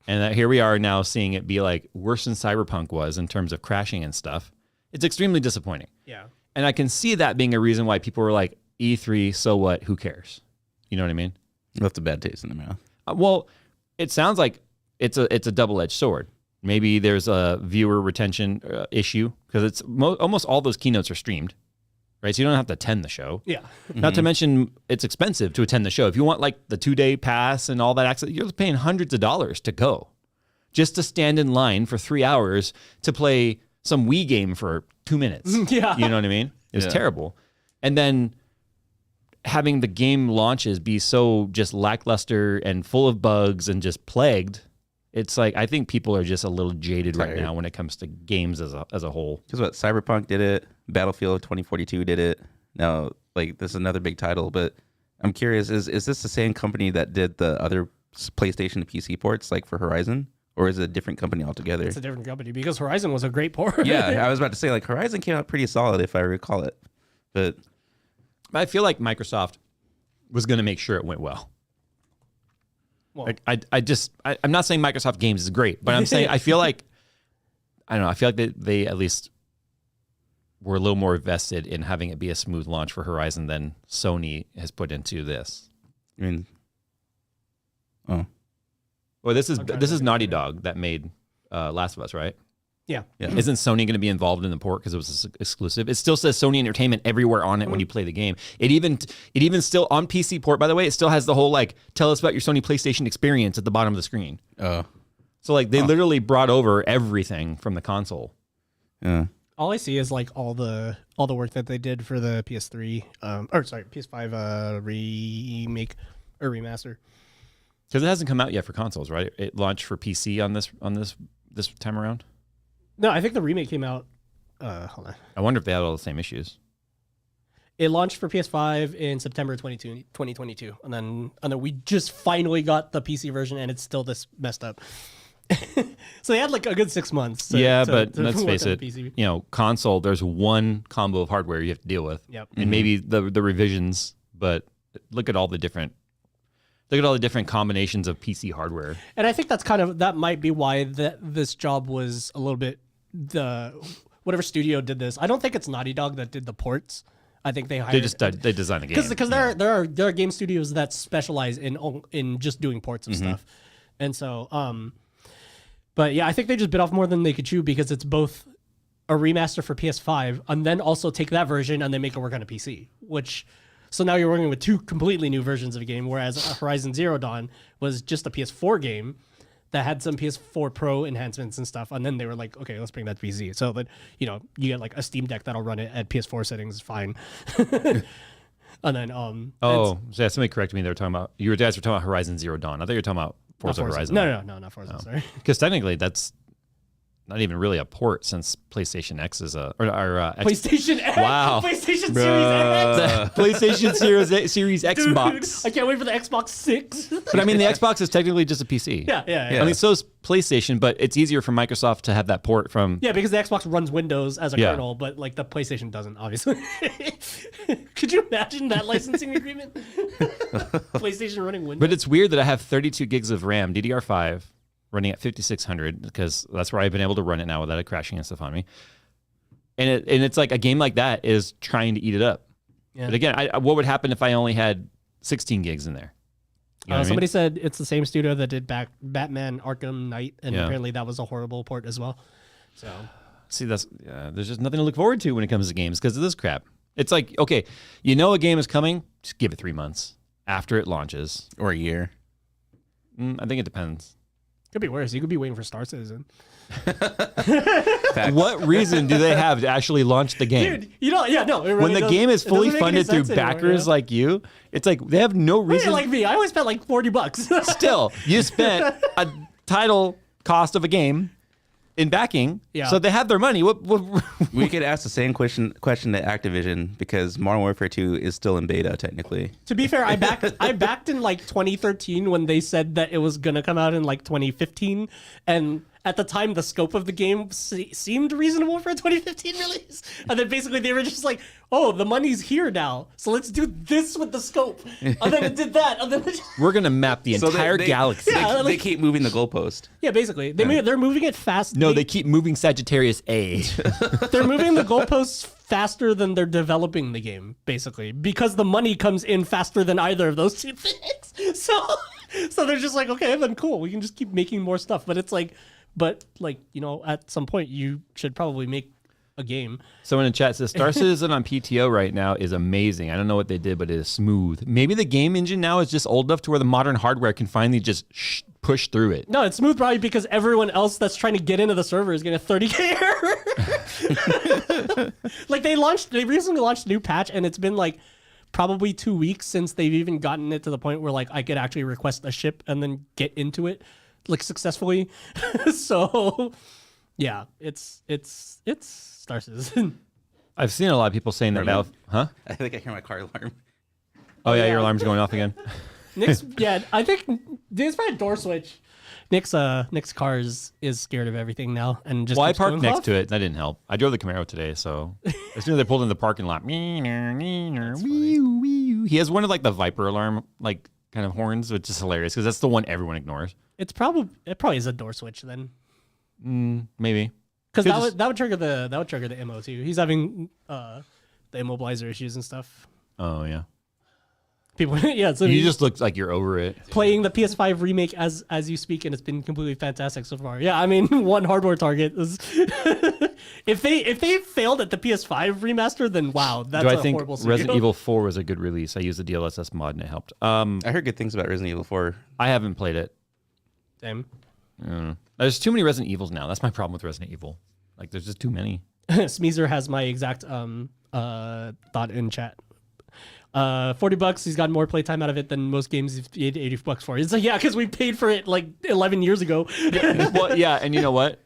and that here we are now seeing it be like worse than Cyberpunk was in terms of crashing and stuff, it's extremely disappointing. Yeah. And I can see that being a reason why people were like, E3, so what? Who cares? You know what I mean? Left a bad taste in the mouth. Well, it sounds like it's a double-edged sword. Maybe there's a viewer retention issue because it's almost all those keynotes are streamed, right? So you don't have to attend the show. Yeah. Not to mention it's expensive to attend the show. If you want like the 2-day pass and all that access, you're paying hundreds of dollars to go just to stand in line for 3 hours to play some Wii game for 2 minutes. Yeah. You know what I mean? It was terrible. And then having the game launches be so just lackluster and full of bugs and just plagued, it's like I think people are just a little jaded right now when it comes to games as a whole. Because what, Cyberpunk did it, Battlefield 2042 did it. Now, like, this is another big title, but I'm curious, is this the same company that did the other PlayStation to PC ports, like for Horizon? Or is it a different company altogether? It's a different company because Horizon was a great port. Yeah, I was about to say, like, Horizon came out pretty solid if I recall it. But I feel like Microsoft was going to make sure it went well. Well, Like I'm not saying Microsoft games is great, but I'm saying I feel like they at least were a little more vested in having it be a smooth launch for Horizon than Sony has put into this. I mean, oh, Well, this is Naughty Dog that made Last of Us, right? yeah. Isn't Sony going to be involved in the port because it was exclusive? It still says Sony Entertainment everywhere on it when you play the game. It even still on PC port, by the way, it still has the whole like tell us about your Sony PlayStation experience at the bottom of the screen. So like they literally brought over everything from the console. yeah. All I see is like all the work that they did for the PS3 PS5 remake or remaster. Because it hasn't come out yet for consoles, right? It launched for PC on this time around. No, I think the remake came out. Hold on. I wonder if they had all the same issues. It launched for PS5 in September 2022, and then we just finally got the PC version, and it's still this messed up. So they had like a good 6 months. But let's work face on it, the PC. you know, console. There's one combo of hardware you have to deal with, Yep. and maybe the revisions. But look at all the different combinations of PC hardware. And I think that might be why this job was a little bit whatever studio did this. I don't think it's Naughty Dog that did the ports. I think they hired. They designed the game because there are game studios that specialize in just doing ports of stuff, and so but yeah, I think they just bit off more than they could chew because it's both a remaster for PS5 and then also take that version and then make it work on a PC, so now you're working with two completely new versions of a game, whereas Horizon Zero Dawn was just a PS4 game that had some PS4 Pro enhancements and stuff, and then they were like, okay, let's bring that to PC. So that, you know, you get like a Steam Deck that'll run it at PS4 settings, fine. And then yeah, somebody corrected me. They were talking about you guys were talking about Horizon Zero Dawn. I thought you were talking about Forza Horizon. No, not Forza. Sorry, because technically that's not even really a port since PlayStation X is PlayStation X. Wow. PlayStation Series X. PlayStation Series Xbox. I can't wait for the Xbox 6. But I mean, the Xbox is technically just a PC. Yeah. I mean, so is PlayStation, but it's easier for Microsoft to have that port from. Yeah, because the Xbox runs Windows as a kernel, but like the PlayStation doesn't, obviously. Could you imagine that licensing agreement? PlayStation running Windows. But it's weird that I have 32 gigs of RAM, DDR5, running at 5600 because that's where I've been able to run it now without it crashing and stuff on me. And it's like a game like that is trying to eat it up. Yeah. But again, what would happen if I only had 16 gigs in there? You know somebody said it's the same studio that did Batman Arkham Knight, and apparently that was a horrible port as well. So, see, there's just nothing to look forward to when it comes to games because of this crap. It's like, okay, you know a game is coming, just give it 3 months after it launches. Or a year. I think it depends. Could be worse. You could be waiting for Star Citizen. What reason do they have to actually launch the game? Dude, it really when the game is fully funded through backers like you, it's like they have no reason. Like me, I only spent like $40. Still, you spent a title cost of a game in backing, so they have their money. What? We could ask the same question to Activision because Modern Warfare 2 is still in beta technically. To be fair, I backed in like 2013 when they said that it was gonna come out in like 2015, and at the time the scope of the game seemed reasonable for a 2015 release. And then basically they were just like, oh, the money's here now, so let's do this with the scope. And then it did that. And then we're gonna map the entire galaxy. They keep moving the goalpost. Yeah, basically they're moving it fast. No, they keep moving Sagittarius A. They're moving the goalposts faster than they're developing the game, basically, because the money comes in faster than either of those two things. So they're just like, okay, then cool, we can just keep making more stuff. But it's like, at some point you should probably make a game. Someone in chat says Star Citizen on PTO right now is amazing. I don't know what they did, but it is smooth. Maybe the game engine now is just old enough to where the modern hardware can finally just push through it. No, it's smooth probably because everyone else that's trying to get into the server is getting a 30K error. Like they recently launched a new patch, and it's been like probably 2 weeks since they've even gotten it to the point where like I could actually request a ship and then get into it like successfully. So yeah, it's Star Citizen. I've seen a lot of people saying that now. Huh? I think I hear my car alarm. Oh yeah, your alarm's going off again. Nick's, I think it's probably a door switch. Nick's car is scared of everything now, and just. Well, I parked next to it. That didn't help. I drove the Camaro today, so as soon as I pulled in the parking lot, he has one of like the Viper alarm like kind of horns, which is hilarious because that's the one everyone ignores. It probably is a door switch then. Maybe because that would trigger the MO too. He's having the immobilizer issues and stuff. Oh yeah. People, yeah. So you just look like you're over it. Playing the PS5 remake as you speak, and it's been completely fantastic so far. Yeah, I mean, one hardware target is if they failed at the PS5 remaster, then wow, that's a horrible scenario. Resident Evil 4 was a good release. I used the DLSS mod and it helped. I heard good things about Resident Evil 4. I haven't played it. Same. There's too many Resident Evils now. That's my problem with Resident Evil. Like, there's just too many. Smeezer has my exact thought in chat. $40, he's gotten more playtime out of it than most games he's paid $80 for. It's like, yeah, because we paid for it like 11 years ago. Well, yeah, and you know what?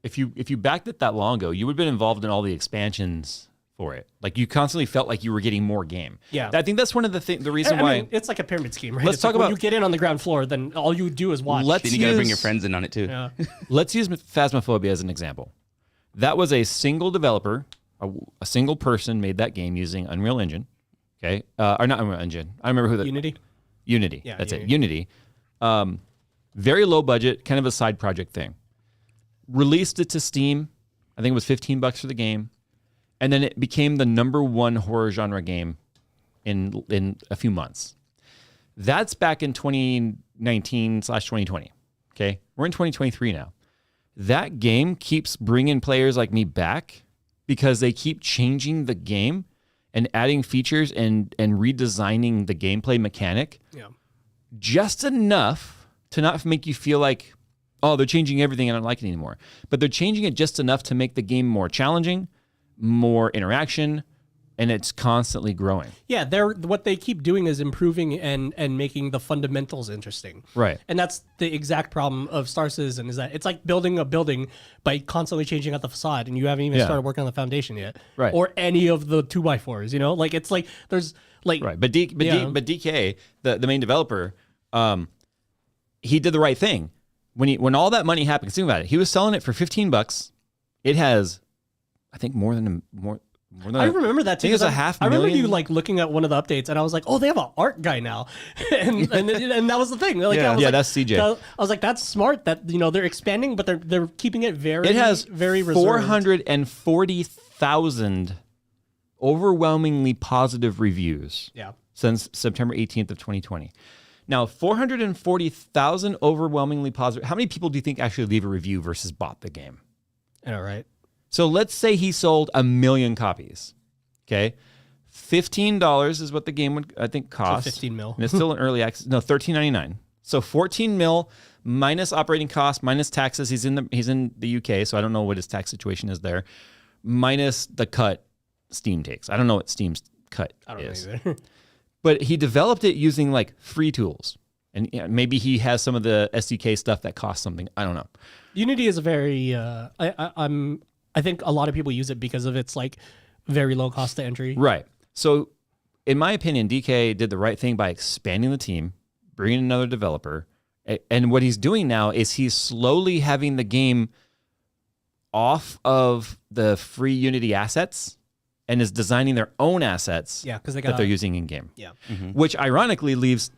If you backed it that long ago, you would have been involved in all the expansions for it. Like you constantly felt like you were getting more game. Yeah, I think that's one of the reason why. Mean, it's like a pyramid scheme, right? Let's talk about when you get in on the ground floor, then all you do is watch. Then you gotta bring your friends in on it too. Yeah. Let's use Phasmophobia as an example. That was a single developer, a single person made that game using Unreal Engine. Okay, or not Unreal Engine. I remember who that. Unity. Unity. Yeah, that's it. Unity. Very low budget, kind of a side project thing. Released it to Steam. I think it was $15 for the game, and then it became the #1 horror genre game in a few months. That's back in 2019/2020. Okay, we're in 2023 now. That game keeps bringing players like me back because they keep changing the game and adding features and redesigning the gameplay mechanic just enough to not make you feel like, oh, they're changing everything and I don't like it anymore. But they're changing it just enough to make the game more challenging, more interaction, and it's constantly growing. Yeah, what they keep doing is improving and making the fundamentals interesting. Right. And that's the exact problem of Star Citizen, is that it's like building a building by constantly changing out the facade, and you haven't even started working on the foundation yet. Right. Or any of the 2x4s, you know? Like, it's like there's like... Right. But DK, the main developer, he did the right thing. When all that money happened, think about it. He was selling it for $15. It has, I think, more than I remember that too. I think it was a $500,000. I remember you like looking at one of the updates, and I was like, "Oh, they have an art guy now," and that was the thing. Like, that's CJ. I was like, "That's smart. That they're expanding, but they're keeping it very. It has very reserved. 440,000 overwhelmingly positive reviews. Yeah. Since September 18th of 2020. Now, 440,000 overwhelmingly positive. How many people do you think actually leave a review versus bought the game? All right. So let's say he sold 1 million copies. Okay. $15 is what the game would, I think, cost. So 15 mil. And it's still an early access. No, $13.99. So 14 mil minus operating costs, minus taxes. He's in the UK, so I don't know what his tax situation is there. Minus the cut Steam takes. I don't know what Steam's cut is. I don't know either. But he developed it using like free tools. And maybe he has some of the SDK stuff that costs something. I don't know. Unity is a very I think a lot of people use it because of its like very low cost to entry. Right. So in my opinion, DK did the right thing by expanding the team, bringing another developer. And what he's doing now is he's slowly having the game off of the free Unity assets and is designing their own assets because that they're using in game. Yeah. Mm-hmm. Which ironically leads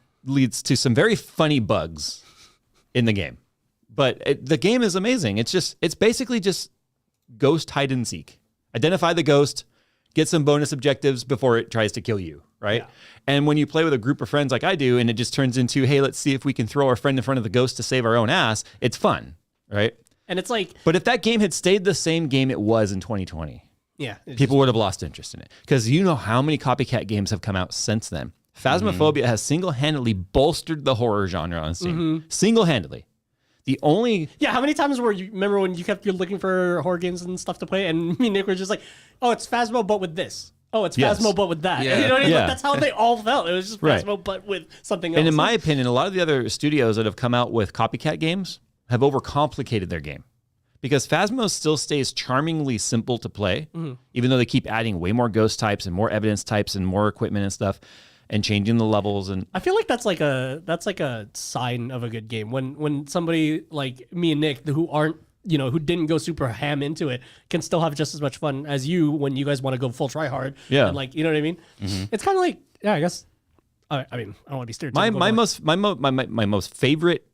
to some very funny bugs in the game. But the game is amazing. It's basically just ghost hide and seek. Identify the ghost, get some bonus objectives before it tries to kill you, right? Yeah. And when you play with a group of friends like I do, and it just turns into, hey, let's see if we can throw our friend in front of the ghost to save our own ass, it's fun, right? And it's like... But if that game had stayed the same game it was in 2020, people would have lost interest in it. Because you know how many copycat games have come out since then. Phasmophobia has single-handedly bolstered the horror genre on Steam. Mm-hmm. Single-handedly. The only... Yeah, how many times remember when you're looking for horror games and stuff to play, and me and Nick were just like, oh, it's Phasmo, but with this. Oh, it's Phasmo, but with that. Yeah. You know what I mean? Yeah. Like, that's how they all felt. It was just Phasmo, but with something else. And in my opinion, a lot of the other studios that have come out with copycat games have overcomplicated their game. Because Phasmo still stays charmingly simple to play, even though they keep adding way more ghost types and more evidence types and more equipment and stuff, and changing the levels. And I feel like that's like a sign of a good game when somebody like me and Nick who aren't who didn't go super ham into it can still have just as much fun as you when you guys want to go full try hard. Yeah, and like you know what I mean. Mm-hmm. It's kind of like I guess. I mean, I don't want to be stereotypical. My most favorite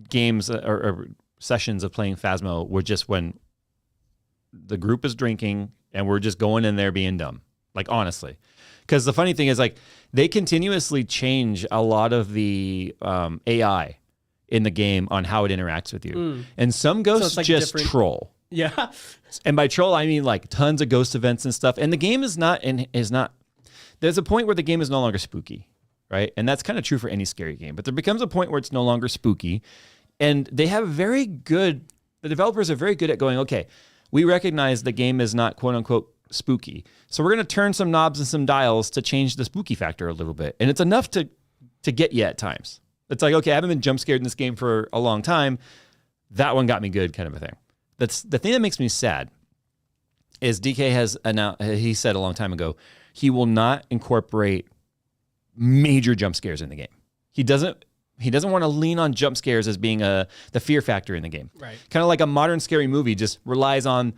games or sessions of playing Phasmo were just when the group is drinking and we're just going in there being dumb. Like honestly. Because the funny thing is, like, they continuously change a lot of the AI in the game on how it interacts with you. And some ghosts just troll. Yeah. And by troll, I mean, like, tons of ghost events and stuff. And the game is not... There's a point where the game is no longer spooky, right? And that's kind of true for any scary game. But there becomes a point where it's no longer spooky. And they have the developers are very good at going, okay, we recognize the game is not, quote-unquote, spooky. So we're going to turn some knobs and some dials to change the spooky factor a little bit. And it's enough to get you at times. It's like, okay, I haven't been jump scared in this game for a long time. That one got me good, kind of a thing. That's the thing that makes me sad is DK has announced, he said a long time ago, he will not incorporate major jump scares in the game. He doesn't want to lean on jump scares as being the fear factor in the game. Right. Kind of like a modern scary movie just relies on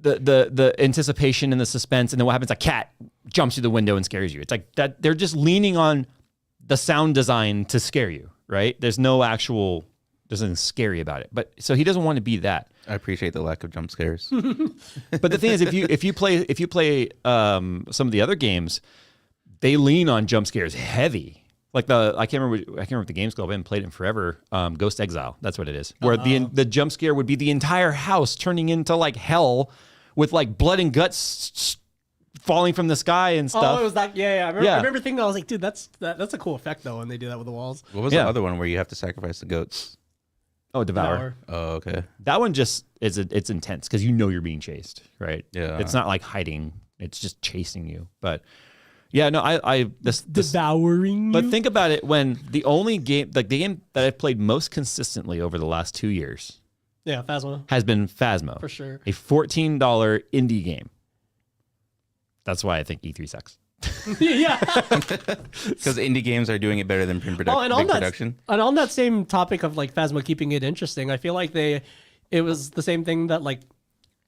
the anticipation and the suspense, and then what happens? A cat jumps through the window and scares you. It's like that they're just leaning on the sound design to scare you, right? There's nothing scary about it. But so he doesn't want to be that. I appreciate the lack of jump scares. But the thing is, if you play some of the other games, they lean on jump scares heavy. Like I can't remember what the game's called. I haven't played it in forever. Ghost Exile. That's what it is. Where the jump scare would be the entire house turning into like hell, with like blood and guts falling from the sky and stuff. Oh, it was that. Yeah. I remember thinking, I was like, dude, that's a cool effect though when they do that with the walls. What was the other one where you have to sacrifice the goats? Oh, Devour. Oh, okay. That one just it's intense because you're being chased, right? Yeah. It's not like hiding. It's just chasing you. But yeah, no, this devouring you. But think about it, when the only game, like the game that I've played most consistently over the last 2 years, Phasmo has been Phasmo. for sure. A $14 indie game. That's why I think E3 sucks. Yeah. Because indie games are doing it better than big production. And on that same topic of like Phasmo keeping it interesting, I feel like it was the same thing that like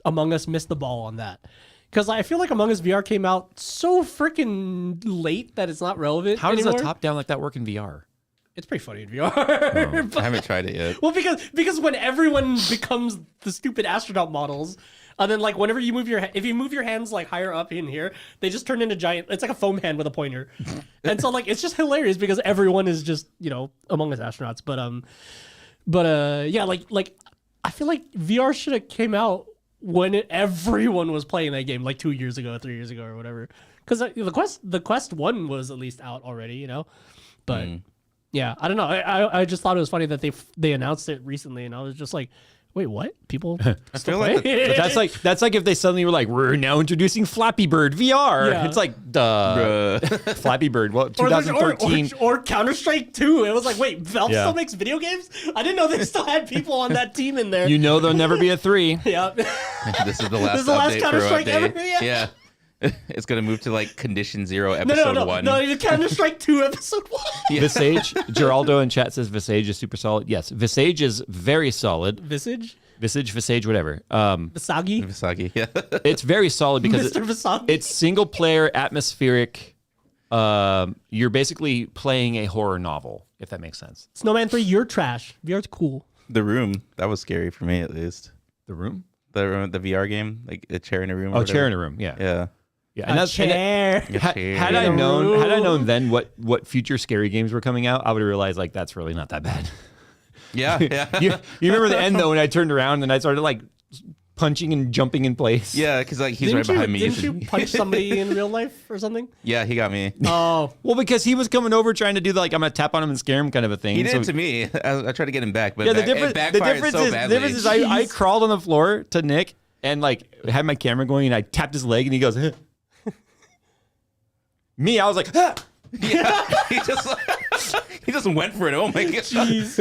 Among Us missed the ball on that. Because I feel like Among Us VR came out so freaking late that it's not relevant How does anymore. a top-down like that work in VR? It's pretty funny in VR. I haven't tried it yet. Well, because when everyone becomes the stupid astronaut models, and then like whenever you move if you move your hands like higher up in here, they just turn into giant. It's like a foam hand with a pointer, and so like it's just hilarious because everyone is just Among Us astronauts. But yeah, like I feel like VR should have came out when everyone was playing that game like 2 years ago, 3 years ago, or whatever. Because the Quest 1 was at least out already, But yeah, I don't know. I just thought it was funny that they announced it recently, and I was just like, wait, what? People still play? But that's like if they suddenly were like, we're now introducing Flappy Bird VR. Yeah. It's like, duh. Flappy Bird. Well, 2013. Or Counter-Strike 2. It was like, wait, Valve Yeah. still makes video games? I didn't know they still had people on that team in there. There'll never be a 3. Yeah. This is the last This is the last update Counter-Strike for ever? update. Yeah. It's going to move to like Condition 0 episode 1. No, Counter-Strike 2 episode 1. Visage. Geraldo in chat says Visage is super solid. Yes, Visage is very solid. Visage, whatever. Visagi, yeah. It's very solid because Mr. Visagi. it's single player, atmospheric. You're basically playing a horror novel, if that makes sense. Snowman 3, you're trash. VR's cool. The Room, that was scary for me at least. The Room? The VR game, like a chair in a room. Oh, chair in a room. Yeah. Yeah. Yeah, And chair. Had I known then what future scary games were coming out, I would have realized like that's really not that bad. Yeah. you remember the end though when I turned around and I started like punching and jumping in place. Yeah, because like he's right behind me. Didn't you punch somebody in real life or something? Yeah, he got me. Oh, well, because he was coming over trying to do I'm gonna tap on him and scare him kind of a thing. He did it to me. I tried to get him back, but Yeah, it backfired so badly. The difference is I crawled on the floor to Nick and like had my camera going and I tapped his leg and he goes. Me, I was like, ah! Yeah, he just went for it. Oh my god! jeez.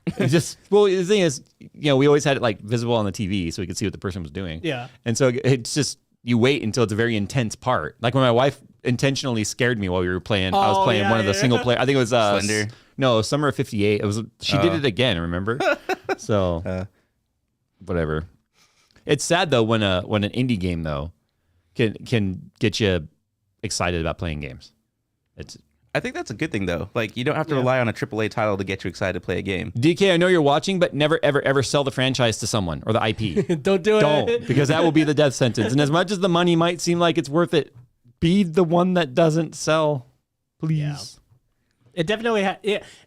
The thing is, we always had it like visible on the TV so we could see what the person was doing. Yeah. And so it's just you wait until it's a very intense part. Like when my wife intentionally scared me while we were playing. I was playing one of the single player. I think it was Slender. No, Summer of '58. It was. She did it again. Remember? So whatever. It's sad though when an indie game though can get you excited about playing games. I think that's a good thing though. Like you don't have to rely on a AAA title to get you excited to play a game. DK, I know you're watching, but never, ever, ever sell the franchise to someone or the IP. Don't do it. Don't, because that will be the death sentence. And as much as the money might seem like it's worth it, be the one that doesn't sell, please. Yeah. It definitely had,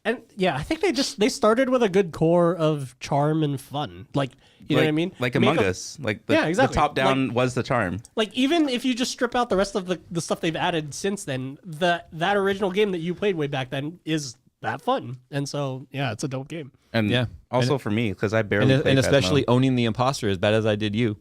and I think they started with a good core of charm and fun, like you know what I mean, like Among Us, like the top down was the charm. Like even if you just strip out the rest of the stuff they've added since then, that original game that you played way back then is that fun, and so it's a dope game. And also for me because I barely played and especially Phasmo. owning the imposter as bad as I did you.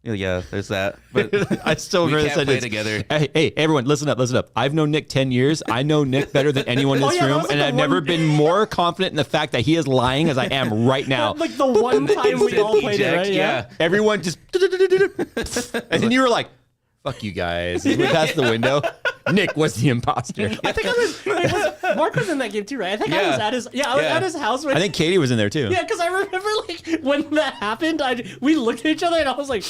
Yeah, there's that. But I still we remember can't play together. Hey, everyone, listen up. I've known Nick 10 years. I know Nick better than anyone in this room, like and I've never been more confident in the fact that he is lying as I am right now. Like the one time we all played it, right? Yeah. Everyone just, and then you were like, "Fuck you guys!" We passed the window. Nick was the imposter. I think Mark was in that game too, right? I think I was at his at his house. I think Katie was in there too. Yeah, because I remember like when that happened, we looked at each other and I was like,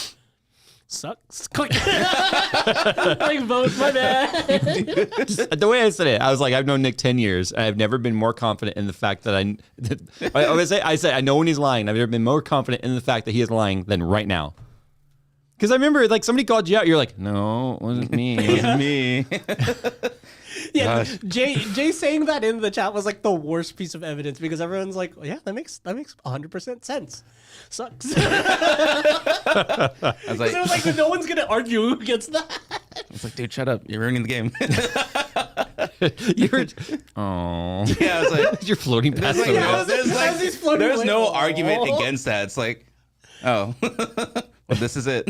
sucks. Click. Like vote, my bad. Just, the way I said it, I was like, I've known Nick 10 years. And I've never been more confident in the fact that I say I know when he's lying. I've never been more confident in the fact that he is lying than right now. Because I remember like somebody called you out. You're like, no, it wasn't me. It wasn't me. Yeah, Jay saying that in the chat was like the worst piece of evidence because everyone's like, well, yeah, that makes 100% sense. Sucks. I was like, it was like no one's gonna argue against that. I was like, dude, shut up! You're ruining the game. Oh, yeah, I was like, you're floating past the there's no argument against that. It's like, oh. Well, this is it.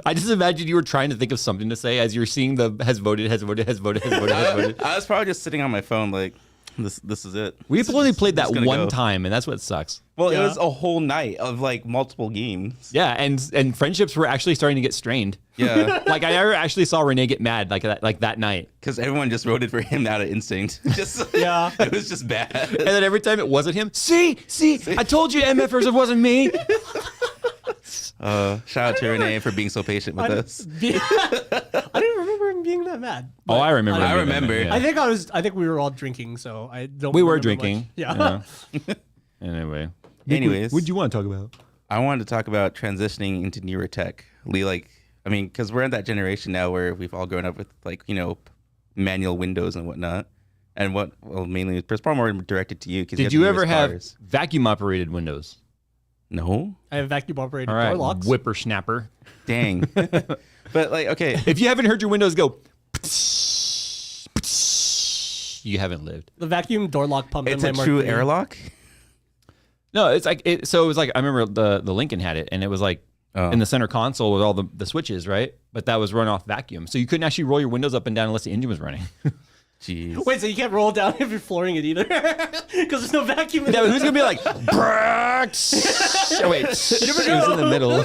I just imagined you were trying to think of something to say as you're seeing the has voted. I was probably just sitting on my phone like, this is it. We've only played that one time, and that's what sucks. Well, it was a whole night of like multiple games. Yeah, and friendships were actually starting to get strained. Yeah. Like I never actually saw Renee get mad like that night. Because everyone just voted for him out of instinct. Just Yeah. It was just bad. And then every time it wasn't him, see, I told you MFers it wasn't me. Shout out to Renee for being so patient with us. I didn't remember him being that mad. Oh, I remember. I remember. Yeah. I think we were all drinking, so I don't. We were remember drinking. much. Yeah. Anyway. Anyways, What'd you want to talk about? I wanted to talk about transitioning into newer tech. Because we're in that generation now where we've all grown up with manual windows and whatnot. And mainly, it's probably more directed to you. Did you ever have vacuum operated windows? No. I have vacuum operated All door right, locks. whippersnapper. Dang. But okay. If you haven't heard your windows go, you haven't lived. The vacuum door lock pump. It's in a my true Mark III. airlock? No, it's like so it was like I remember the Lincoln had it, and it was like in the center console with all the switches, right? But that was run off vacuum, so you couldn't actually roll your windows up and down unless the engine was running. Jeez. Wait, so you can't roll it down if you're flooring it either, because there's no vacuum. In Yeah, it. who's gonna be like, oh, wait, it was in the middle.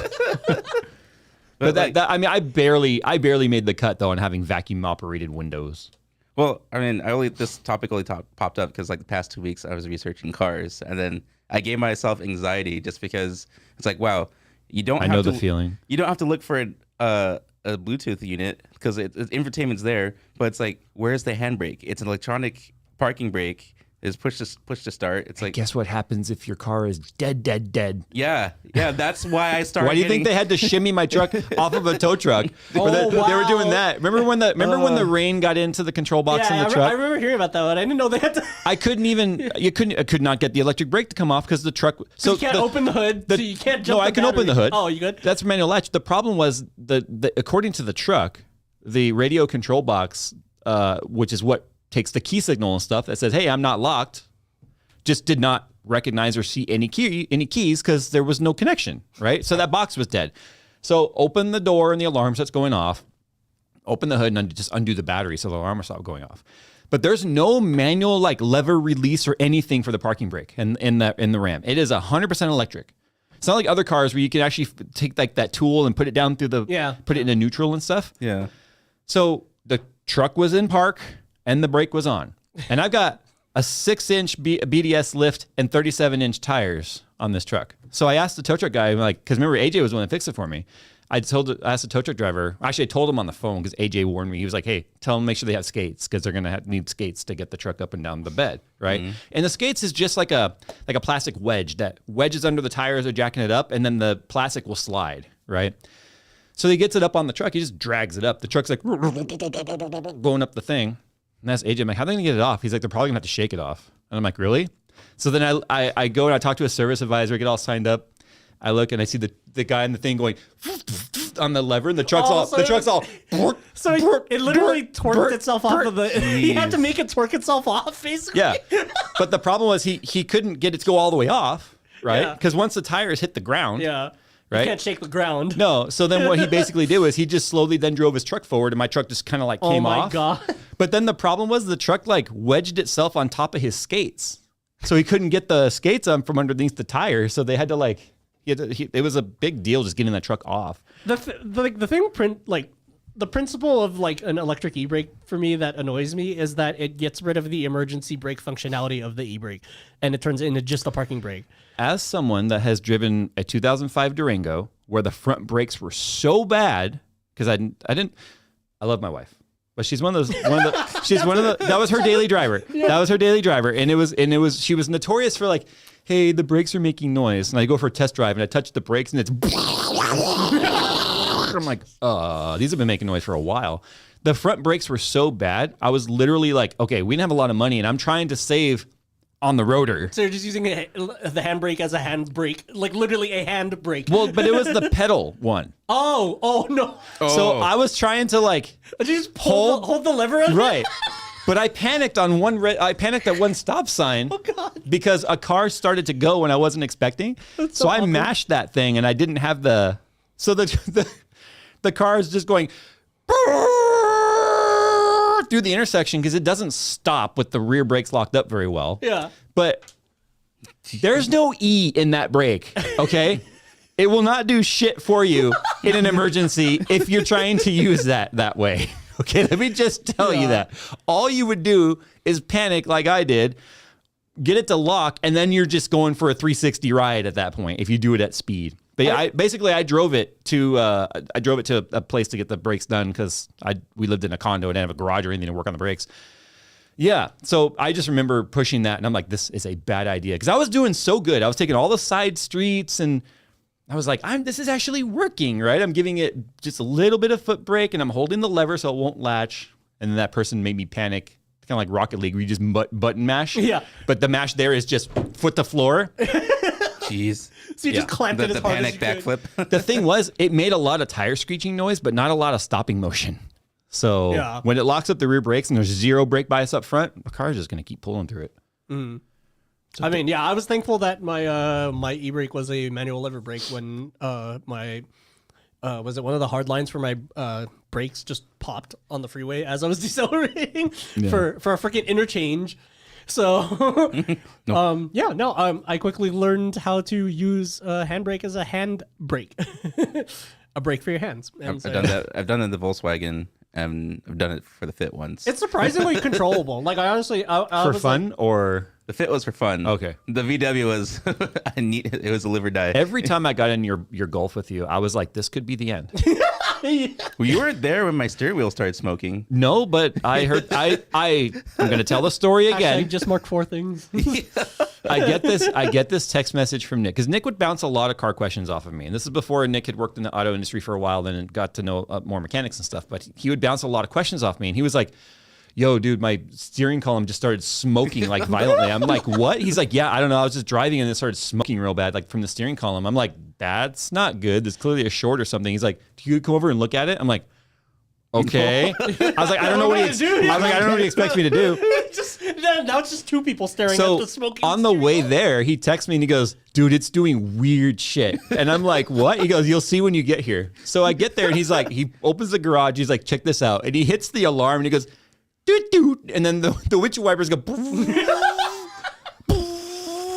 But I barely made the cut though on having vacuum operated windows. Well, this topic only popped up because like the past 2 weeks I was researching cars, and then I gave myself anxiety just because it's like, wow, you don't. I know the feeling. You don't have to look for a Bluetooth unit because infotainment's there, but it's like, where's the handbrake? It's an electronic parking brake. Is push to start. It's like, guess what happens if your car is dead? Yeah. That's why I started. Why do you think they had to shimmy my truck off of a tow truck? They were doing that. Remember when the rain got into the control box in the truck? I remember hearing about that one. I didn't know they had to. I could not get the electric brake to come off because the truck. So you can't open the hood, so you can't jump. No, I can open the hood. Oh, you good? That's manual latch. The problem was according to the truck, the radio control box, which is what takes the key signal and stuff that says, "Hey, I'm not locked," just did not recognize or see any keys because there was no connection, right? So that box was dead. So open the door and the alarm starts going off. Open the hood and just undo the battery so the alarm will stop going off. But there's no manual like lever release or anything for the parking brake in the Ram. It is 100% electric. It's not like other cars where you can actually take like that tool and put it down through put it into neutral and stuff. Yeah. So the truck was in park and the brake was on. And I've got a 6-inch BDS lift and 37-inch tires on this truck. So I asked the tow truck guy, because remember AJ was the one that fixed it for me. I asked the tow truck driver. Actually, I told him on the phone because AJ warned me. He was like, "Hey, tell them make sure they have skates because they're gonna need skates to get the truck up and down the bed, right?" Mm-hmm. And the skates is just like a plastic wedge that wedges under the tires. They're jacking it up, and then the plastic will slide, right? So he gets it up on the truck. He just drags it up. The truck's like going up the thing. And that's AJ. I'm like, how are they gonna get it off? He's like, they're probably gonna have to shake it off. And I'm like, really? So then I go and I talk to a service advisor, get all signed up. I look and I see the guy in the thing going on the lever, and the truck's all. So it literally torqued itself off of the. He had to make it torque itself off, basically. Yeah, but the problem was he couldn't get it to go all the way off, right? Because once the tires hit the ground, right? You can't shake the ground. No. So then what he basically did was he just slowly then drove his truck forward, and my truck just kind of like came off. Oh my God. But then the problem was the truck like wedged itself on top of his skates. So he couldn't get the skates on from underneath the tire. So they had to like, it was a big deal just getting that truck off. The principle of like an electric e-brake for me that annoys me is that it gets rid of the emergency brake functionality of the e-brake and it turns it into just a parking brake. As someone that has driven a 2005 Durango where the front brakes were so bad, because I love my wife, but she's that was her daily driver. Yeah. That was her daily driver. And she was notorious for like, hey, the brakes are making noise. And I go for a test drive and I touch the brakes and it's I'm like, these have been making noise for a while. The front brakes were so bad. I was literally like, okay, we didn't have a lot of money and I'm trying to save on the rotor. So you're just using the handbrake as a handbrake, like literally a handbrake. Well, but it was the pedal one. Oh no. So I was trying to like just hold the lever on right. But I panicked on I panicked at one stop sign because a car started to go when I wasn't expecting. So I mashed that thing and I didn't have the So the car is just going through the intersection because it doesn't stop with the rear brakes locked up very well. Yeah. But there's no E in that brake, okay? It will not do shit for you in an emergency if you're trying to use that way. Okay, let me just tell you that. All you would do is panic like I did, get it to lock, and then you're just going for a 360 ride at that point if you do it at speed. But yeah, I drove it to a place to get the brakes done because we lived in a condo and didn't have a garage or anything to work on the brakes. Yeah, so I just remember pushing that, and I'm like, this is a bad idea because I was doing so good. I was taking all the side streets, and I was like, this is actually working, right? I'm giving it just a little bit of foot brake, and I'm holding the lever so it won't latch. And then that person made me panic, kind of like Rocket League, where you just button mash. Yeah. But the mash there is just foot to floor. Jeez. So you just clamped it as hard as you panic backflip. The thing was, it made a lot of tire screeching noise, but not a lot of stopping motion. So when it locks up the rear brakes and there's zero brake bias up front, the car is just going to keep pulling through it. Mm. I mean, yeah, I was thankful that my e-brake was a manual lever brake when was it one of the hard lines for my brakes just popped on the freeway as I was decelerating for a freaking interchange. So I quickly learned how to use handbrake as a hand brake, a brake for your hands. I've done that. I've done it in the Volkswagen. And I've done it for the Fit once. It's surprisingly controllable. Like I honestly, I for was fun like, or the Fit was for fun. Okay. The VW was it was a live or die. Every time I got in your Golf with you, I was like, this could be the end. Well, you weren't there when my steering wheel started smoking. No, but I heard. I'm going to tell the story again. just mark 4 things. I get this text message from Nick because Nick would bounce a lot of car questions off of me, and this is before Nick had worked in the auto industry for a while, then got to know more mechanics and stuff. But he would bounce a lot of questions off me, and he was like, "Yo, dude, my steering column just started smoking like violently." I'm like, "What?" He's like, "Yeah, I don't know. I was just driving and it started smoking real bad, like from the steering column." I'm like, "That's not good. There's clearly a short or something." He's like, "Do you come over and look at it?" I'm like, "Okay." I was like, "I don't know what he expects me to do." Now it's just 2 people staring So at the smoking. on the way there, he texts me and he goes, "Dude, it's doing weird shit." And I'm like, "What?" He goes, "You'll see when you get here." So I get there and he's like, he opens the garage. He's like, "Check this out." And he hits the alarm and he goes, "Doot, doot." And then the windshield wipers go,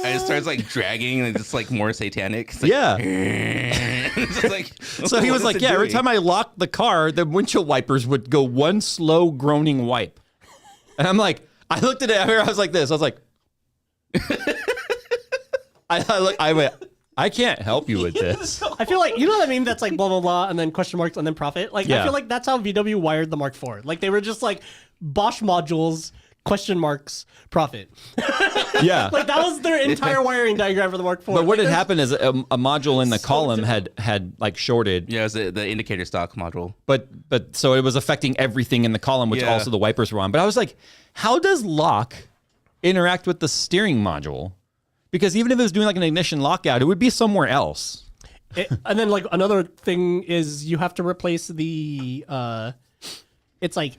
And it starts like dragging and it's like more satanic. It's like, yeah. It's just like, So he was like, "Yeah, every time I locked the car, the windshield wipers would go one slow groaning wipe." And I'm like, I looked at it, I was like this. I was like, I went, "I can't help you with this." I feel like, you know what I mean? That's like blah, blah, blah, and then question marks, and then profit. Like, I feel like that's how VW wired the Mark IV. Like, they were just like Bosch modules, question marks, profit. Yeah. Like, that was their entire wiring diagram for the Mark IV. But what had happened is a module in the column had like shorted. Yeah, it was the indicator stock module. But so it was affecting everything in the column, which also the wipers were on. But I was like, how does lock interact with the steering module? Because even if it was doing like an ignition lockout, it would be somewhere else. And then like another thing is you have to replace the it's like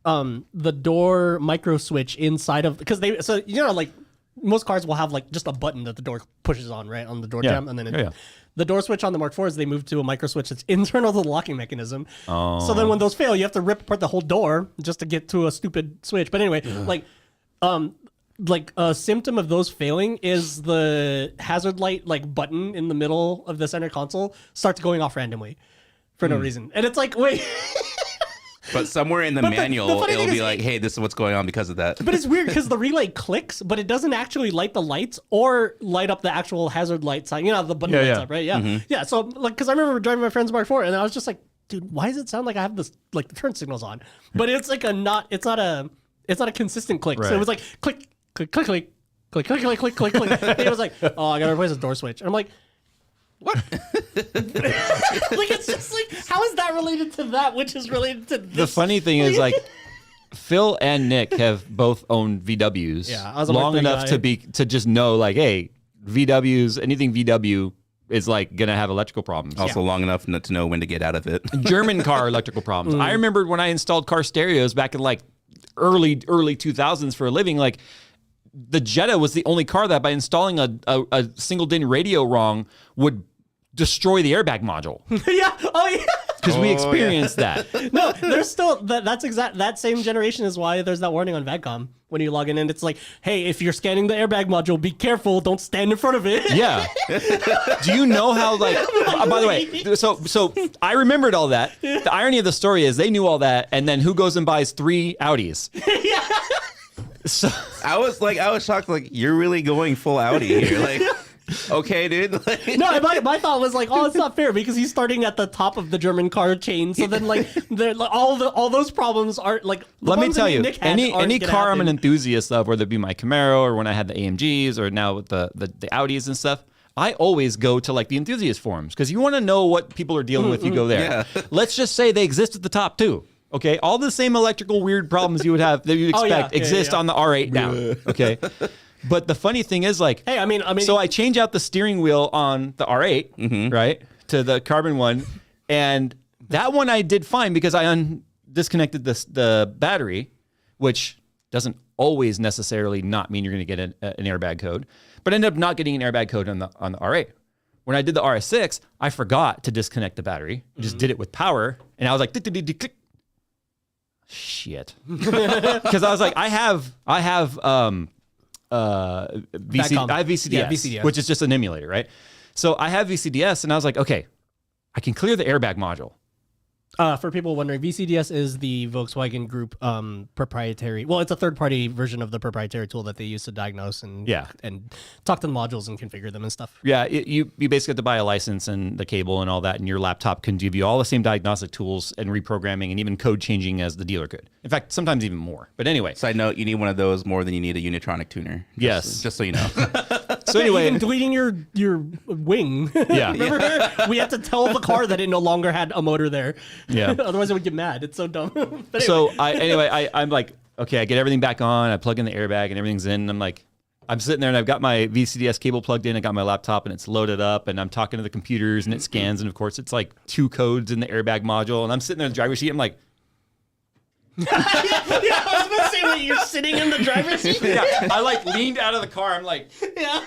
the door micro switch inside of, because they, so you know, like most cars will have like just a button that the door pushes on, right, on the door jam, and then the door switch on the Mark IVs, they moved to a micro switch that's internal to the locking mechanism. So then when those fail, you have to rip apart the whole door just to get to a stupid switch. But anyway, like a symptom of those failing is the hazard light like button in the middle of the center console starts going off randomly for no reason, and it's like, wait. But somewhere in the manual, it'll be like, hey, this is what's going on because of that. But it's weird because the relay clicks, but it doesn't actually light the lights or light up the actual hazard light sign. You know, the button lights up, right? Yeah. Mm-hmm. Yeah. So, like, because I remember driving my friend's Mark IV, and I was just like, dude, why does it sound like I have this, like, the turn signals on? But it's like it's not a consistent click. Right. So it was like, click, click, click, click, click, click, click, click, click, click. And it was like, oh, I got to replace the door switch. And I'm like, what? Like, it's just like, how is that related to that, which is related to this? The funny thing is, like, Phil and Nick have both owned VWs long enough to just know, like, hey, VWs, anything VW is like gonna have electrical problems. Also long enough to know when to get out of it. German car electrical problems. I remember when I installed car stereos back in like early 2000s for a living, like, the Jetta was the only car that by installing a single DIN radio wrong would destroy the airbag module. Yeah. Oh yeah. Because we experienced that. No, there's still that same generation is why there's that warning on VADCOM when you log in, and it's like, hey, if you're scanning the airbag module, be careful, don't stand in front of it. Yeah. Do you know how by the way, so I remembered all that. The irony of the story is they knew all that, and then who goes and buys 3 Audis? Yeah. So I was shocked. Like, you're really going full Audi here. Like, okay, dude. Like, No, my thought was like, oh, it's not fair because he's starting at the top of the German car chain. So then like all those problems aren't like. let me tell you, Nick had any aren't car gonna I'm an happen. enthusiast of, whether it be my Camaro or when I had the AMGs or now with the Audis and stuff. I always go to like the enthusiast forums because you want to know what people are dealing with. You go there. Yeah. Let's just say they exist at the top too. Okay, all the same electrical weird problems you would have that you'd expect exist on the R8 now. Okay, but the funny thing is like, Hey, I mean, so I change out the steering wheel on the R8, right, to the carbon one, and that one I did fine because I disconnected the battery, which doesn't always necessarily not mean you're going to get an airbag code, but ended up not getting an airbag code on the R8. When I did the RS6, I forgot to disconnect the battery. Just did it with power, and I was like, click. Shit, because I was like, I have VCDS, Yeah, VCDS. which is just an emulator, right? So I have VCDS, and I was like, okay, I can clear the airbag module. For people wondering, VCDS is the Volkswagen Group proprietary. Well, it's a third-party version of the proprietary tool that they use to diagnose and talk to the modules and configure them and stuff. Yeah, you basically have to buy a license and the cable and all that, and your laptop can give you all the same diagnostic tools and reprogramming and even code changing as the dealer could. In fact, sometimes even more. But anyway. side note, you need one of those more than you need a Unitronic tuner. Yes. Just so you know. So anyway, Even deleting your wing. Yeah. Remember? We had to tell the car that it no longer had a motor there. Yeah. Otherwise, it would get mad. It's so dumb. But anyway. so I'm like, okay, I get everything back on. I plug in the airbag and everything's in. And I'm like, I'm sitting there and I've got my VCDS cable plugged in. I got my laptop and it's loaded up and I'm talking to the computers and it scans. And of course, it's like 2 codes in the airbag module. And I'm sitting there in the driver's seat. I'm like, yeah, I was about to say, wait, you're sitting in the driver's seat? yeah. I like leaned out of the car. I'm like, Yeah.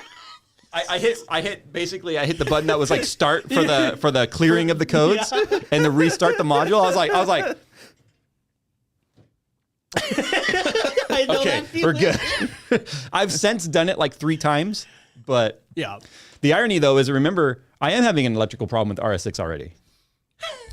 I hit the button that was like start for the clearing of the codes and to restart the module. I was like, I know okay, that we're feeling. good. I've since done it like 3 times, but Yeah. the irony though is, remember, I am having an electrical problem with the RS6 already.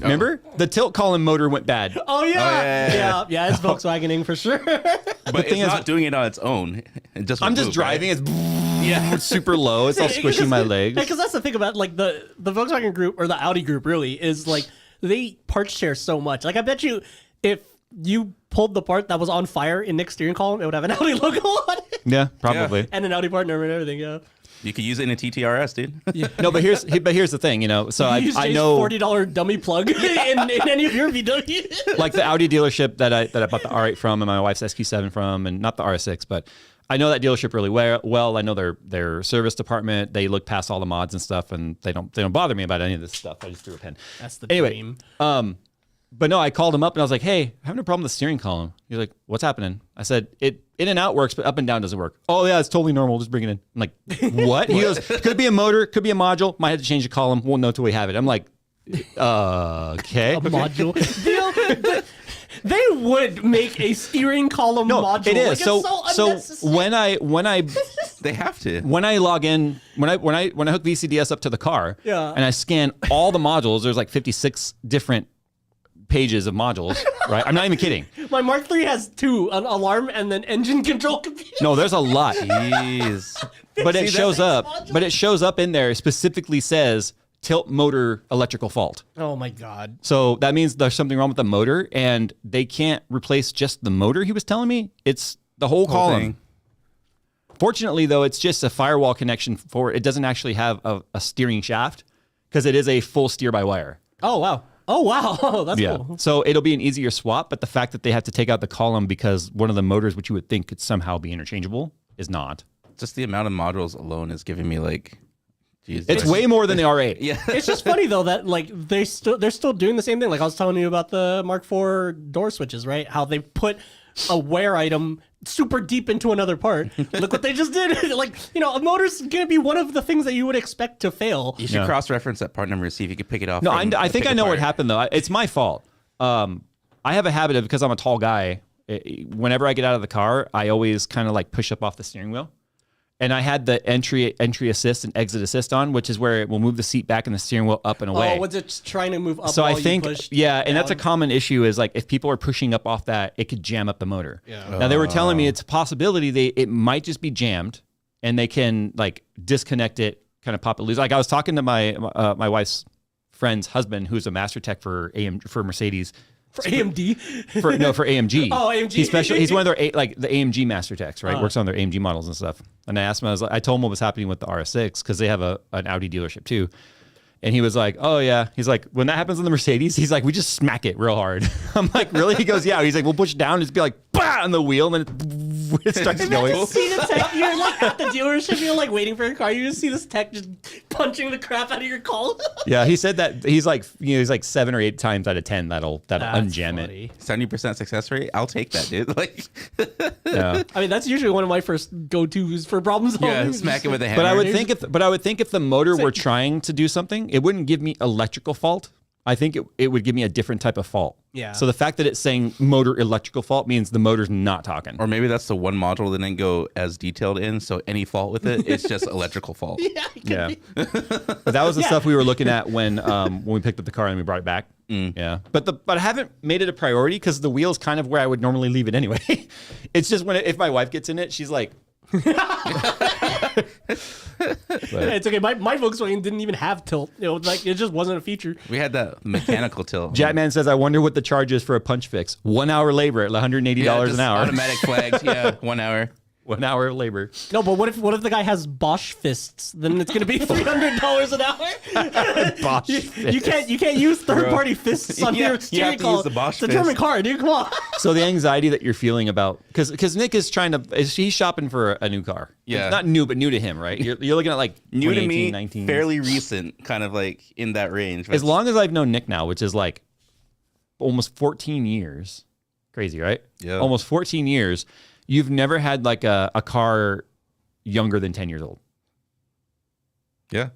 Remember? The tilt column motor went bad. Oh, yeah. yeah. Yeah, it's Volkswagening for sure. But it's not doing it on its own. It just I'm just moved, driving. Right? It's super low. It's all squishing my legs. Because that's the thing about like the Volkswagen Group or the Audi Group really is like they part share so much. Like I bet you if you pulled the part that was on fire in Nick's steering column, it would have an Audi logo on it. Yeah, probably. Yeah. And an Audi partner and everything, yeah. You could use it in a TTRS, dude. No, but here's the thing, you know. So Use I Jay's know $40 dummy plug in any of your VW. like the Audi dealership that I bought the R8 from and my wife's SQ7 from, and not the R6, but I know that dealership really well. I know their service department. They look past all the mods and stuff, and they don't bother me about any of this stuff. I just threw a pin. That's the Anyway, dream. But no, I called him up and I was like, "Hey, I'm having a problem with the steering column." He's like, "What's happening?" I said, "It in and out works, but up and down doesn't work." "Oh yeah, it's totally normal. Just bring it in." I'm like, "What?" He goes, "Could be a motor, could be a module. Might have to change the column. Won't know till we have it." I'm like, "Okay." A module. They would make a steering column No, module. it is. Like, So it's so unnecessary. when I They have to. when I log in, when I hook VCDS up to the car, Yeah. and I scan all the modules, there's like 56 different pages of modules, right? I'm not even kidding. My Mark III has 2, an alarm and then engine control computer. No, there's a lot. Jeez. But it See, shows that's up. module? But it shows up in there. It specifically says tilt motor electrical fault. Oh my God. So that means there's something wrong with the motor, and they can't replace just the motor. He was telling me it's the whole column. thing. Fortunately, though, it's just a firewall connection for it. It doesn't actually have a steering shaft because it is a full steer by wire. Oh wow. Oh wow. That's cool. So it'll be an easier swap, but the fact that they have to take out the column because one of the motors, which you would think could somehow be interchangeable, is not. Just the amount of modules alone is giving me like, geez. It's way more than the R8. Yeah. It's just funny though that like they're still doing the same thing. Like I was telling you about the Mark IV door switches, right? How they put a wear item super deep into another part. Look what they just did. Like, a motor's gonna be one of the things that you would expect to fail. You should cross-reference that part number to see if you can pick it off. No, I think I know what happened though. It's my fault. I have a habit of, because I'm a tall guy, whenever I get out of the car, I always kind of like push up off the steering wheel. And I had the entry assist and exit assist on, which is where it will move the seat back and the steering wheel up and away. Oh, was it trying to move up? So while I think, you pushed and down? that's a common issue is like if people are pushing up off that, it could jam up the motor. Yeah. Now they were telling me it's a possibility it might just be jammed, and they can like disconnect it, kind of pop it loose. Like I was talking to my wife's friend's husband, who's a master tech for Mercedes. For AMD? For AMG. Oh, AMG. He's one of their the AMG master techs, right? Works on their AMG models and stuff. And I asked him, I told him what was happening with the RS6 because they have an Audi dealership too. And he was like, oh yeah. He's like, when that happens on the Mercedes, he's like, we just smack it real hard. I'm like, really? He goes, yeah. He's like, we'll push it down and just be like, bah, on the wheel, and then it starts going. Imagine see the tech, you're like at the dealership, you're like waiting for your car, you just see this tech just punching the crap out of your call. Yeah, he said that he's like 7 or 8 times out of 10 that'll unjam it. 70% success rate. I'll take that, dude. Like, yeah. I mean, that's usually one of my first go-tos for problem solving. Yeah, smack it with a hammer. But I would think if the motor were trying to do something, it wouldn't give me electrical fault. I think it would give me a different type of fault. Yeah. So the fact that it's saying motor electrical fault means the motor's not talking. Or maybe that's the one module that didn't go as detailed in, so any fault with it's just electrical fault. Yeah. But that was the stuff we were looking at when we picked up the car and we brought it back. Yeah. But I haven't made it a priority because the wheel's kind of where I would normally leave it anyway. It's just if my wife gets in it, she's like. It's okay. My Volkswagen didn't even have tilt. Like it just wasn't a feature. We had that mechanical tilt. Jackman says, I wonder what the charge is for a punch fix. 1 hour labor at $180 an hour. Automatic flags. Yeah, 1 hour. 1 hour of labor. No, but what if the guy has Bosch fists? Then it's gonna be $300 an hour. Bosch you can't use third party fists on your steering you have to column. use the Bosch It's a German fist. car, dude. Come on. So the anxiety that you're feeling about, because Nick is he's shopping for a new car. Yeah. It's not new, but new to him, right? You're looking at like New to me, 19. fairly recent, kind of like in that range. As long as I've known Nick now, which is like almost 14 years. Crazy, right? Yeah. Almost 14 years. You've never had like a car younger than 10 years old. Yeah.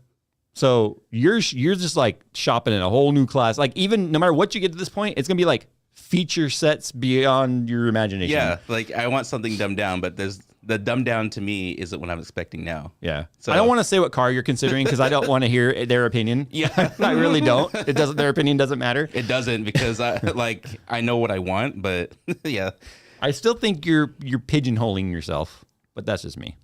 So you're just like shopping in a whole new class. Like even no matter what you get to this point, it's gonna be like feature sets beyond your imagination. Yeah, like I want something dumbed down, but the dumbed down to me isn't what I'm expecting now. Yeah. So- I don't want to say what car you're considering because I don't want to hear their opinion. Yeah. I really don't. Their opinion doesn't matter. It doesn't because I know what I want, but yeah. I still think you're pigeonholing yourself, but that's just me.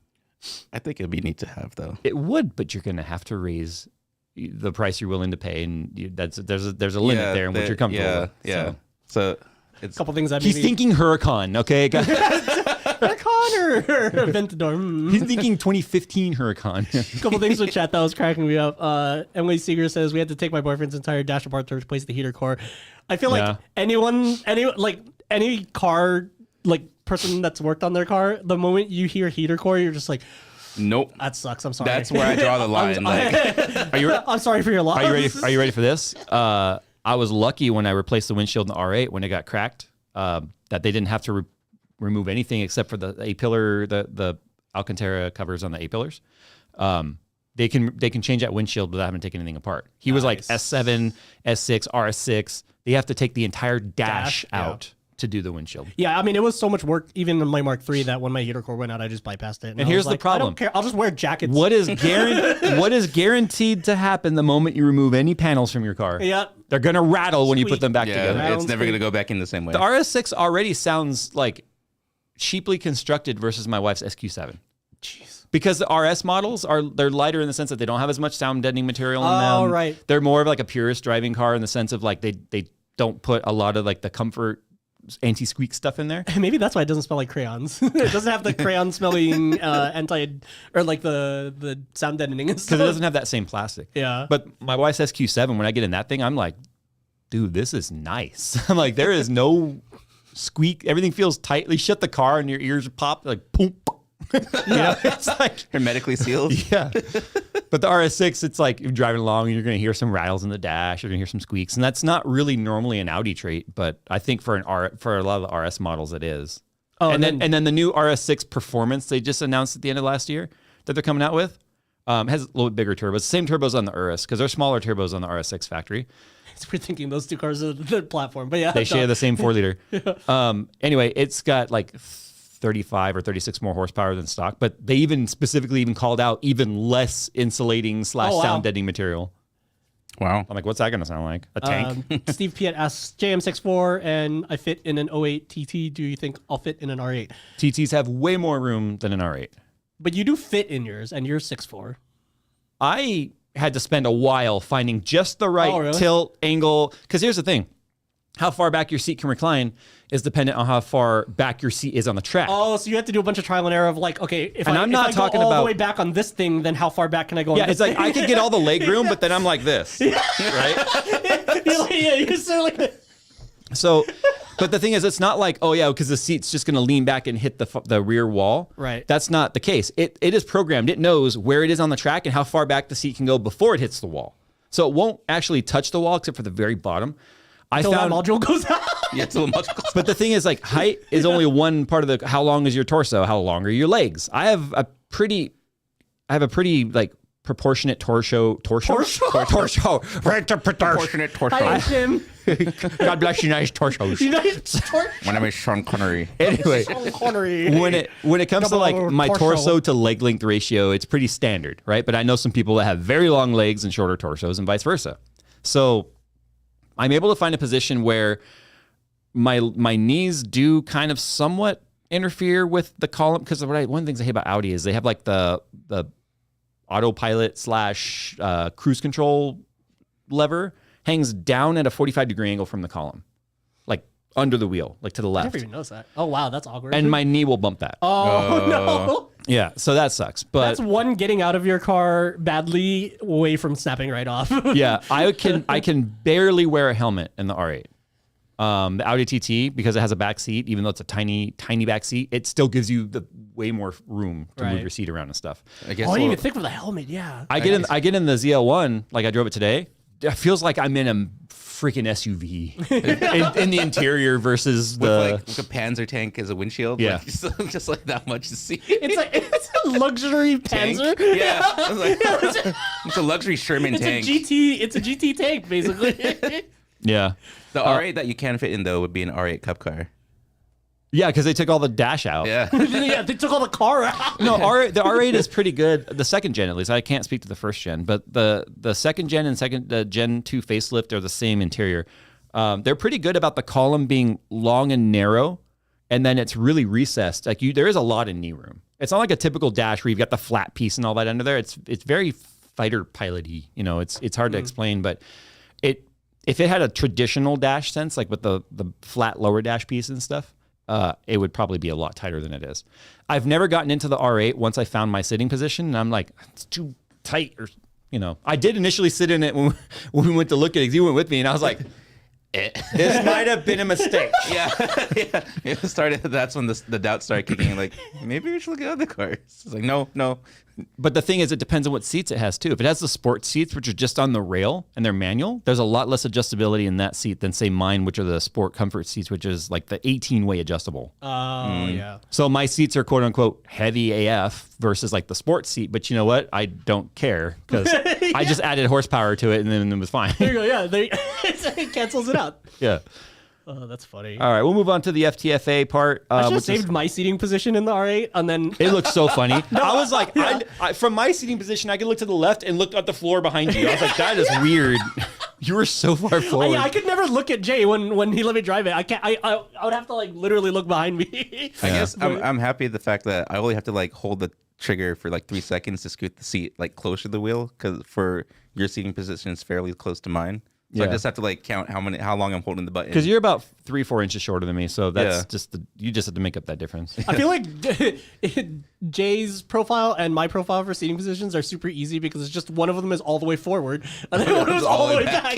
I think it'd be neat to have though. It would, but you're going to have to raise the price you're willing to pay, and there's a limit there in what you're comfortable with. Yeah. So it's A couple things that He's maybe thinking Huracan, okay? Connor Ventador. He's thinking 2015 Huracan. A couple things with chat that was cracking me up. Emily Seeger says we had to take my boyfriend's entire dash apart to replace the heater core. I feel like any car person that's worked on their car, the moment you hear heater core, you're just like, nope. that sucks. I'm sorry. That's where I draw the line. I'm sorry for your loss. Are you ready for this? I was lucky when I replaced the windshield in the R8 when it got cracked, that they didn't have to remove anything except for the A-pillar, the Alcantara covers on the A-pillars. They can change that windshield without having to take anything apart. He was like S7, S6, RS6. They have to take the entire dash out to do the windshield. Yeah, I mean, it was so much work, even in my Mark III, that when my heater core went out, I just bypassed it. And here's the problem. I don't care. I'll just wear jackets. What is guaranteed to happen the moment you remove any panels from your car? Yeah. They're going to rattle when you Squeak. put them back together. Yeah, it's never going to go back in the same way. The RS6 already sounds like cheaply constructed versus my wife's SQ7. Jeez. Because the RS models they're lighter in the sense that they don't have as much sound deadening material in them. Oh, right. They're more of like a purist driving car in the sense of like they don't put a lot of like the comfort anti-squeak stuff in there. Maybe that's why it doesn't smell like crayons. It doesn't have the crayon smelling or like the sound deadening and Because stuff. it doesn't have that same plastic. Yeah. But my wife's SQ7, when I get in that thing, I'm like, dude, this is nice. I'm like, there is no squeak. Everything feels tightly shut. The car and your ears pop like boom. It's like hermetically sealed. Yeah. But the RS6, it's like you're driving along and you're going to hear some rattles in the dash. You're going to hear some squeaks. And that's not really normally an Audi trait, but I think for a lot of the RS models, it is. Oh, and then the new RS6 Performance they just announced at the end of last year that they're coming out with has a little bit bigger turbos. Same turbos on the Urus because they're smaller turbos on the RS6 factory. We're thinking those two cars are the platform, but yeah, they share the same 4-liter. Anyway, it's got like 35 or 36 more horsepower than stock, but they even specifically called out even less insulating / sound deadening material. Wow. I'm like, what's that going to sound like? A tank? Steve Piet asks, JM64 and I fit in an 08 TT. Do you think I'll fit in an R8? TTs have way more room than an R8. But you do fit in yours, and you're 6'4". I had to spend a while finding just the right tilt angle. Because here's the thing. How far back your seat can recline is dependent on how far back your seat is on the track. Oh, so you have to do a bunch of trial and error of like, okay, if I'm not if talking I go all about the way back on this thing, then how far back can I go? Yeah, on this it's like thing? I could get all the leg room, but then I'm like this, right? You're so like. So, but the thing is, it's not like, oh yeah, because the seat's just going to lean back and hit the rear wall. Right. That's not the case. It is programmed. It knows where it is on the track and how far back the seat can go before it hits the wall. So it won't actually touch the wall except for the very bottom. Until that module goes out. Yeah, until the module goes out. But the thing is, like, height is only one part of the. How long is your torso? How long are your legs? I have a pretty like proportionate torso. Proportionate torso. Hi, Jim. God bless you, nice torsos. My name is Sean Connery. Anyway, Sean Connery. when it comes to like my torso to leg length ratio, it's pretty standard, right? But I know some people that have very long legs and shorter torsos, and vice versa. So I'm able to find a position where my knees do kind of somewhat interfere with the column, because one of the things I hate about Audi is they have like the autopilot / cruise control lever hangs down at a 45-degree angle from the column, like under the wheel, like to the left. I never even noticed that. Oh wow, that's awkward. And my knee will bump that. Oh no. Yeah, so that sucks. But That's one getting out of your car badly away from snapping right off. yeah, I can barely wear a helmet in the R8. The Audi TT, because it has a back seat, even though it's a tiny back seat, it still gives you the way more room to move your seat around and stuff. I guess. I didn't even think of the helmet. Yeah. I get in the ZL1, like I drove it today. It feels like I'm in a freaking SUV in the interior versus like a Panzer tank as a windshield. Yeah, like, just like that much to see. It's a luxury Panzer. Yeah, it's a luxury Sherman tank. It's a GT tank basically. Yeah. The R8 that you can fit in though would be an R8 Cup car. Yeah, because they took all the dash out. Yeah. Yeah, they took all the car out. No, the R8 is pretty good. The second gen, at least. I can't speak to the first gen, but the second gen and Gen 2 facelift are the same interior. They're pretty good about the column being long and narrow, and then it's really recessed. Like there is a lot of knee room. It's not like a typical dash where you've got the flat piece and all that under there. It's very fighter pilot-y. You know, it's hard to explain, but if it had a traditional dash sense, like with the flat lower dash piece and stuff, it would probably be a lot tighter than it is. I've never gotten into the R8 once I found my sitting position, and I'm like, it's too tight. Or, I did initially sit in it when we went to look at it, because you went with me, and I was like, this might have been a mistake. Yeah. That's when the doubt started kicking in, like, maybe we should look at other cars. It's like, no. But the thing is, it depends on what seats it has, too. If it has the sport seats, which are just on the rail, and they're manual, there's a lot less adjustability in that seat than, say, mine, which are the sport comfort seats, which is like the 18-way adjustable. Oh, yeah. So my seats are, quote-unquote, heavy AF versus, like, the sports seat. But you know what? I don't care, because I just added horsepower to it, and then it was fine. There you go, yeah. It cancels it out. Yeah. Oh, that's funny. All right, we'll move on to the FTFA part. I should have saved my seating position in the R8, and then... It looks so funny. I was like, I, from my seating position, I could look to the left and look at the floor behind you. I was like, that is weird. You were so far forward. I could never look at Jay when he let me drive it. I can't. I would have to like literally look behind me. I guess I'm happy the fact that I only have to like hold the trigger for like 3 seconds to scoot the seat like closer to the wheel, because for your seating position is fairly close to mine. So I just have to like count how long I'm holding the button. Because you're about 3-4 inches shorter than me, so that's you just have to make up that difference. I feel like Jay's profile and my profile for seating positions are super easy, because it's just one of them is all the way forward and then one of them is all the way back.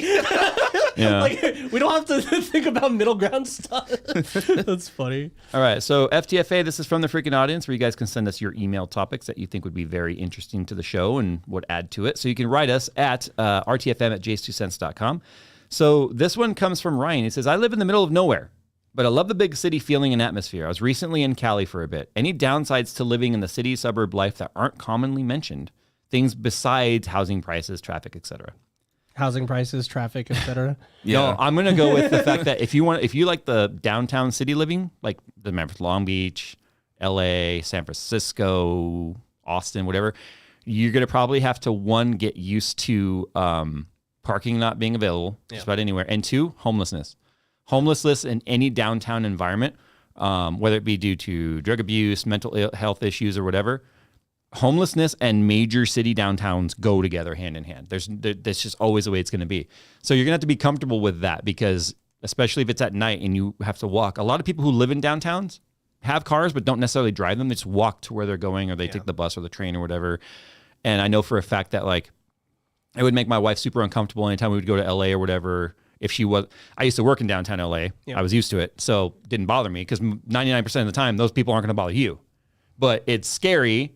Yeah. Like we don't have to think about middle ground stuff. That's funny. All right, so FTFA, this is from the freaking audience, where you guys can send us your email topics that you think would be very interesting to the show and would add to it. So you can write us at rtfm@JayzTwoCents.com. So this one comes from Ryan. He says, I live in the middle of nowhere. but I love the big city feeling and atmosphere. I was recently in Cali for a bit. Any downsides to living in the city suburb life that aren't commonly mentioned? Things besides housing prices, traffic, etc. Housing prices, traffic, etc. No, I'm gonna go with the fact that if you like the downtown city living, like the Long Beach, LA, San Francisco, Austin, whatever, you're gonna probably have to get used to parking not being available just about anywhere, and 2, homelessness. Homelessness in any downtown environment, whether it be due to drug abuse, mental health issues, or whatever, homelessness and major city downtowns go together hand in hand. That's just always the way it's going to be. So you're going to have to be comfortable with that, because especially if it's at night and you have to walk. A lot of people who live in downtowns have cars but don't necessarily drive them. They just walk to where they're going, or they take the bus or the train or whatever. And I know for a fact that like it would make my wife super uncomfortable anytime we would go to LA or whatever. If she was, I used to work in downtown LA. I was used to it, so it didn't bother me, because 99% of the time those people aren't going to bother you. But it's scary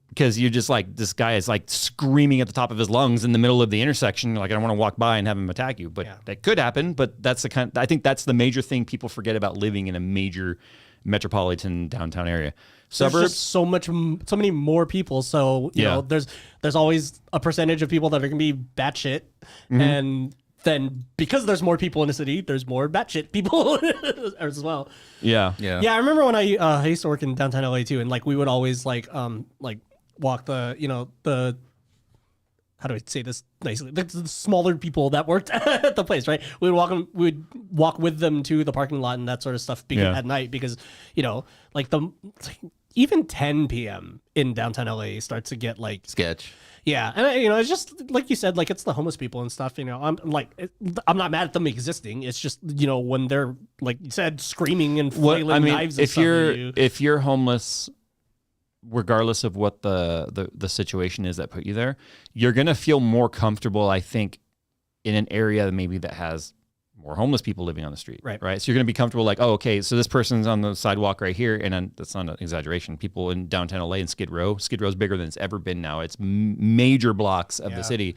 because you're just like, this guy is like screaming at the top of his lungs in the middle of the intersection. You're like, I don't want to walk by and have him attack you, but that could happen. But that's I think that's the major thing people forget about living in a major metropolitan downtown area. Suburbs, there's just so many more people. So you know, there's always a percentage of people that are going to be batshit, and then because there's more people in the city, there's more batshit people as well. Yeah. I remember when I used to work in downtown LA too, and like we would always like walk the how do I say this nicely? The smaller people that worked at the place, right? We would walk with them to the parking lot and that sort of stuff at night, because you know, like even 10 p.m. in downtown LA starts to get like sketch. Yeah, and you know, it's just like you said, like it's the homeless people and stuff. You know, I'm not mad at them existing. It's just, you know, when they're like you said, screaming and flailing knives. If you're homeless, regardless of what the situation is that put you there, you're gonna feel more comfortable, I think, in an area maybe that has more homeless people living on the street, right? So you're going to be comfortable, like, oh, okay, so this person's on the sidewalk right here, and that's not an exaggeration. People in downtown LA and Skid Row is bigger than it's ever been now. It's major blocks of the city.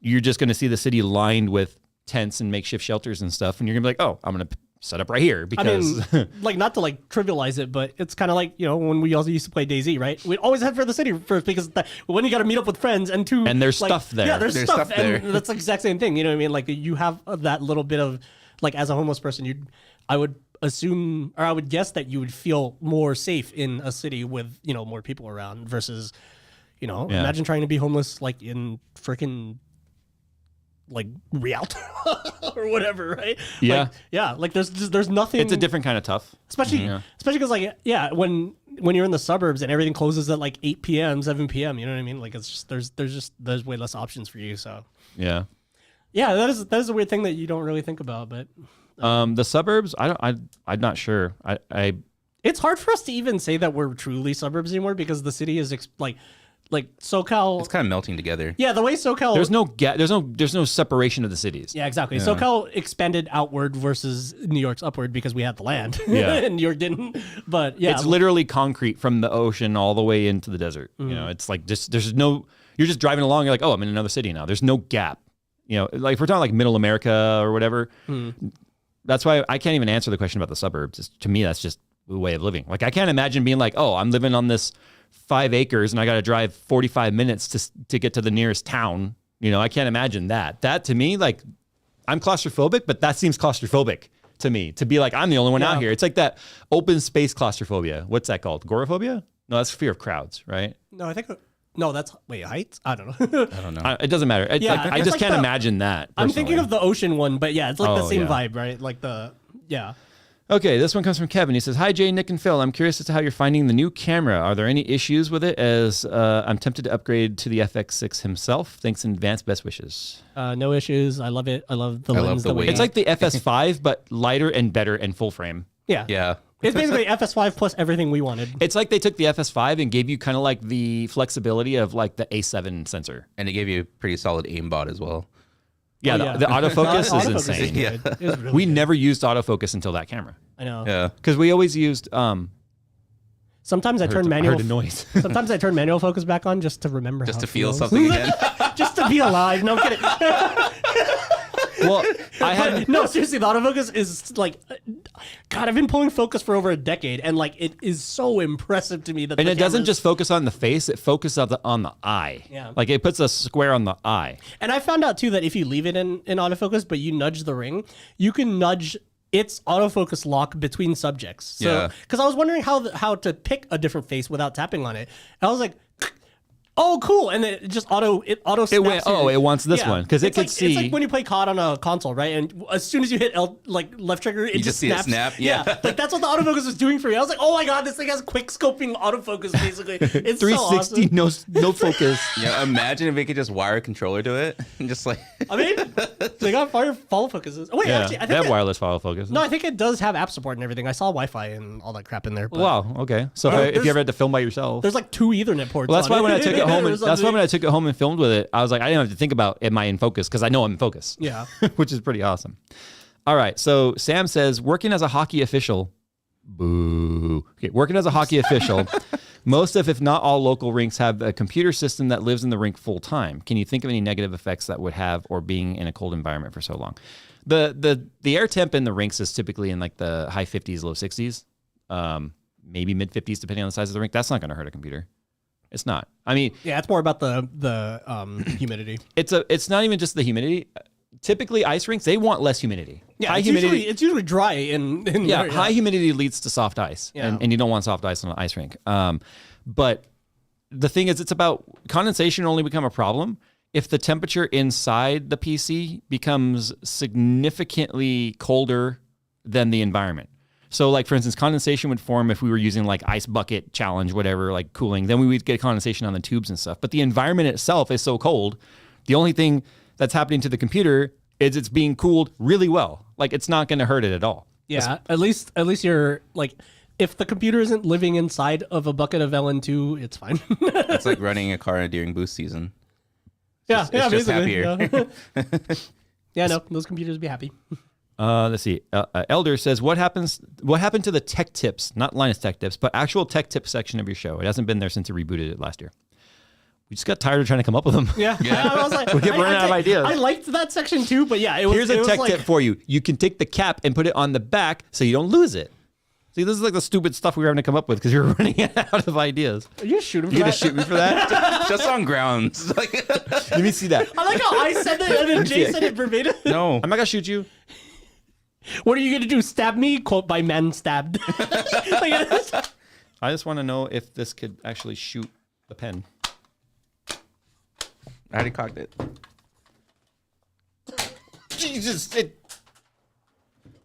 You're just going to see the city lined with tents and makeshift shelters and stuff, and you're going to be like, oh, I'm going to set up right here, because I mean, like, not to like trivialize it, but it's kind of like, you know, when we also used to play DayZ, right? We'd always head for the city first, because when you got to meet up with friends, and there's stuff there. Yeah, there's stuff there. And that's the exact same thing. You know what I mean? Like, you have that little bit of, like, as a homeless person, I would assume, or I would guess that you would feel more safe in a city with, you know, more people around versus, you know, imagine trying to be homeless like in freaking like Rialto or whatever, right? Like there's nothing. It's a different kind of tough, especially because like when you're in the suburbs and everything closes at like 8 p.m., 7 p.m. You know what I mean? Like, it's just there's way less options for you. So yeah, that is a weird thing that you don't really think about. But the suburbs, I'm not sure. It's hard for us to even say that we're truly suburbs anymore, because the city is like SoCal, it's kind of melting together. Yeah, the way SoCal, there's no separation of the cities. Yeah, exactly. Yeah. SoCal expanded outward versus New York's upward because we had the land. Yeah, and New York didn't. But yeah, it's literally concrete from the ocean all the way into the desert. You know, it's like you're just driving along. You're like, oh, I'm in another city now. There's no gap. You know, like if we're talking like Middle America or whatever. That's why I can't even answer the question about the suburbs. To me, that's just the way of living. Like, I can't imagine being like, oh, I'm living on this 5 acres and I got to drive 45 minutes to get to the nearest town. You know, I can't imagine that. That to me, like, I'm claustrophobic, but that seems claustrophobic to me, to be like, I'm the only one out here. It's like that open space claustrophobia. What's that called? Agoraphobia? No, that's fear of crowds, right? No, I think... No, that's heights. I don't know. I don't know. It doesn't matter. It's like, I just can't imagine that. Personally. I'm thinking of the ocean one, but yeah, it's like the same vibe, right? Like Okay, this one comes from Kevin. He says, "Hi Jay, Nick, and Phil. I'm curious as to how you're finding the new camera. Are there any issues with it? As I'm tempted to upgrade to the FX6 himself. Thanks in advance. Best wishes." No issues. I love it. I love the lens. It's like the FS5, but lighter and better and full frame. Yeah. It's basically FS5 plus everything we wanted. It's like they took the FS5 and gave you kind of like the flexibility of like the A7 sensor. And it gave you a pretty solid aimbot as well. Yeah, the autofocus is insane. Really we never used autofocus until that camera. I know. Yeah. Because we always used... Sometimes I turn manual. Heard the noise. Sometimes I turn manual focus back on just to remember. Just how to it feel feels. something again. Just to be alive. No, I'm kidding. Well, No, seriously, the autofocus is like, God, I've been pulling focus for over a decade, and like it is so impressive to me that. And it doesn't just focus on the face; it focuses on the eye. Yeah. Like it puts a square on the eye. And I found out too that if you leave it in autofocus, but you nudge the ring, you can nudge its autofocus lock between subjects. So, because I was wondering how to pick a different face without tapping on it, and I was like, oh, cool. And then it just auto snaps. It went, it wants this one because it could see. It's like when you play COD on a console, right? And as soon as you hit left trigger, it just snaps. See it snap. Yeah. Like that's what the autofocus was doing for me. I was like, oh my God, this thing has quick scoping autofocus basically. It's 360 so awesome. no focus. Yeah, imagine if we could just wire a controller to it and just like. I mean, they got follow focuses. Oh wait, actually, I they think have wireless follow focus. No, I think it does have app support and everything. I saw Wi-Fi and all that crap in there. But Wow. Okay. So if you ever had to film by yourself, there's like 2 Ethernet ports. well, that's on why when it. I took it home. Or That's why something. when I took it home and filmed with it, I was like, I didn't have to think about am I in focus because I know I'm in focus. Yeah. Which is pretty awesome. All right. So Sam says, working as a hockey official. Boo. Okay, working as a hockey official. Most of, if not all, local rinks have a computer system that lives in the rink full time. Can you think of any negative effects that would have, or being in a cold environment for so long? The air temp in the rinks is typically in like the high 50s, low 60s, maybe mid 50s, depending on the size of the rink. That's not going to hurt a computer. It's not. I mean, Yeah, it's more about the humidity. it's not even just the humidity. Typically, ice rinks, they want less humidity. Yeah, High it's humidity. Usually, it's usually dry in Yeah, there, high humidity leads to soft ice, Yeah. and you don't want soft ice on an ice rink. But the thing is, it's about condensation only become a problem if the temperature inside the PC becomes significantly colder than the environment. So, like, for instance, condensation would form if we were using, like, ice bucket challenge, whatever, like cooling. Then we would get condensation on the tubes and stuff. But the environment itself is so cold, the only thing that's happening to the computer is it's being cooled really well. Like, it's not going to hurt it at all. Yeah, at least you're like, if the computer isn't living inside of a bucket of LN2, it's fine. It's like running a car during boost season. Yeah, It's yeah, just basically. happier. Yeah. Yeah, no, those computers would be happy. Let's see. Elder says, what happened to the tech tips, not Linus Tech Tips, but actual tech tips section of your show? It hasn't been there since it rebooted it last year. We just got tired of trying to come up with them. Yeah. I was like, We kept running out of ideas. I liked that section too, but yeah, it was. Here's a it was tech like, tip for you. You can take the cap and put it on the back so you don't lose it. See, this is like the stupid stuff we were having to come up with because we were running out of ideas. Are you shooting for You gonna that? shoot me for that? Just on grounds. Like, Let me see that. I like how I said that and then Jay said it verbatim. no. I'm not gonna shoot you. What are you gonna do? Stab me? Quote by man stabbed. Like, I just want to know if this could actually shoot the pen. I already cocked it. Jesus, it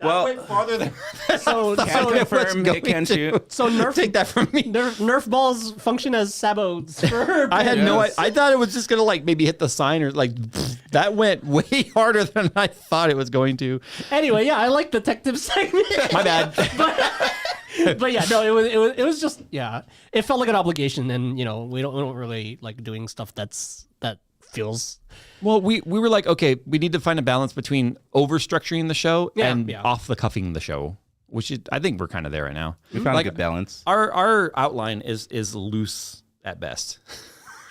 Well, went farther than so can confirm going it can to. shoot. so Nerf Take that from me. Nerf balls function as sabots for. I had no. Yes. I thought it was just gonna like maybe hit the sign or like that went way harder than I thought it was going to. Anyway, yeah, I like the tech tip segment. My bad. But yeah, no, it was just it felt like an obligation, and you know we don't really like doing stuff that feels. Well, we were like, okay, we need to find a balance between over structuring the show and off the cuffing the show, which is, I think we're kind of there right now. We found Like, a good balance. Our outline is loose at best.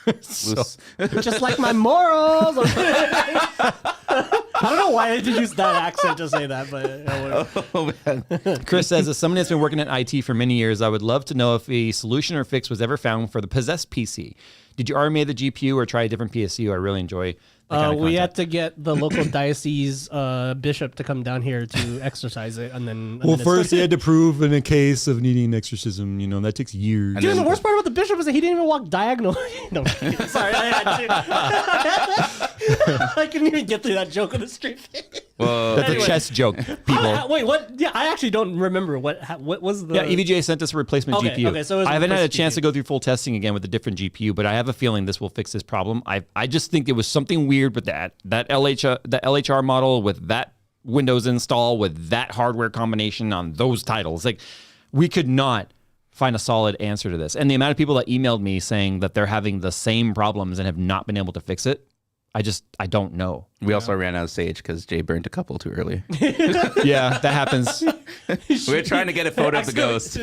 Loose. Just like my morals. I don't know why I had to use that accent to say that, but whatever. Oh, man. Chris says, as someone that's been working in IT for many years, I would love to know if a solution or fix was ever found for the possessed PC. Did you RMA the GPU or try a different PSU? I really enjoy that kind of We content. had to get the local diocese bishop to come down here to exercise it, and then. Well, first they had to prove in a case of needing an exorcism. You know, that takes years. Dude, the worst part about the bishop is that he didn't even walk diagonal. No, I'm kidding. Sorry, I had to. I couldn't even get through that joke on the straight face. Well, That's Anyway. a chess joke, people. Wait, what? Yeah, I actually don't remember what was the. Yeah, EVGA sent us a replacement Okay, GPU. okay, so it was a I haven't had a replacement chance GPU. to go through full testing again with a different GPU, but I have a feeling this will fix this problem. I just think it was something weird with that LHR model with that Windows install with that hardware combination on those titles. Like, we could not find a solid answer to this. And the amount of people that emailed me saying that they're having the same problems and have not been able to fix it, I don't know. we also ran out of sage because Jay burned a couple too early. Yeah, that happens. We were trying to get a photo of the ghost.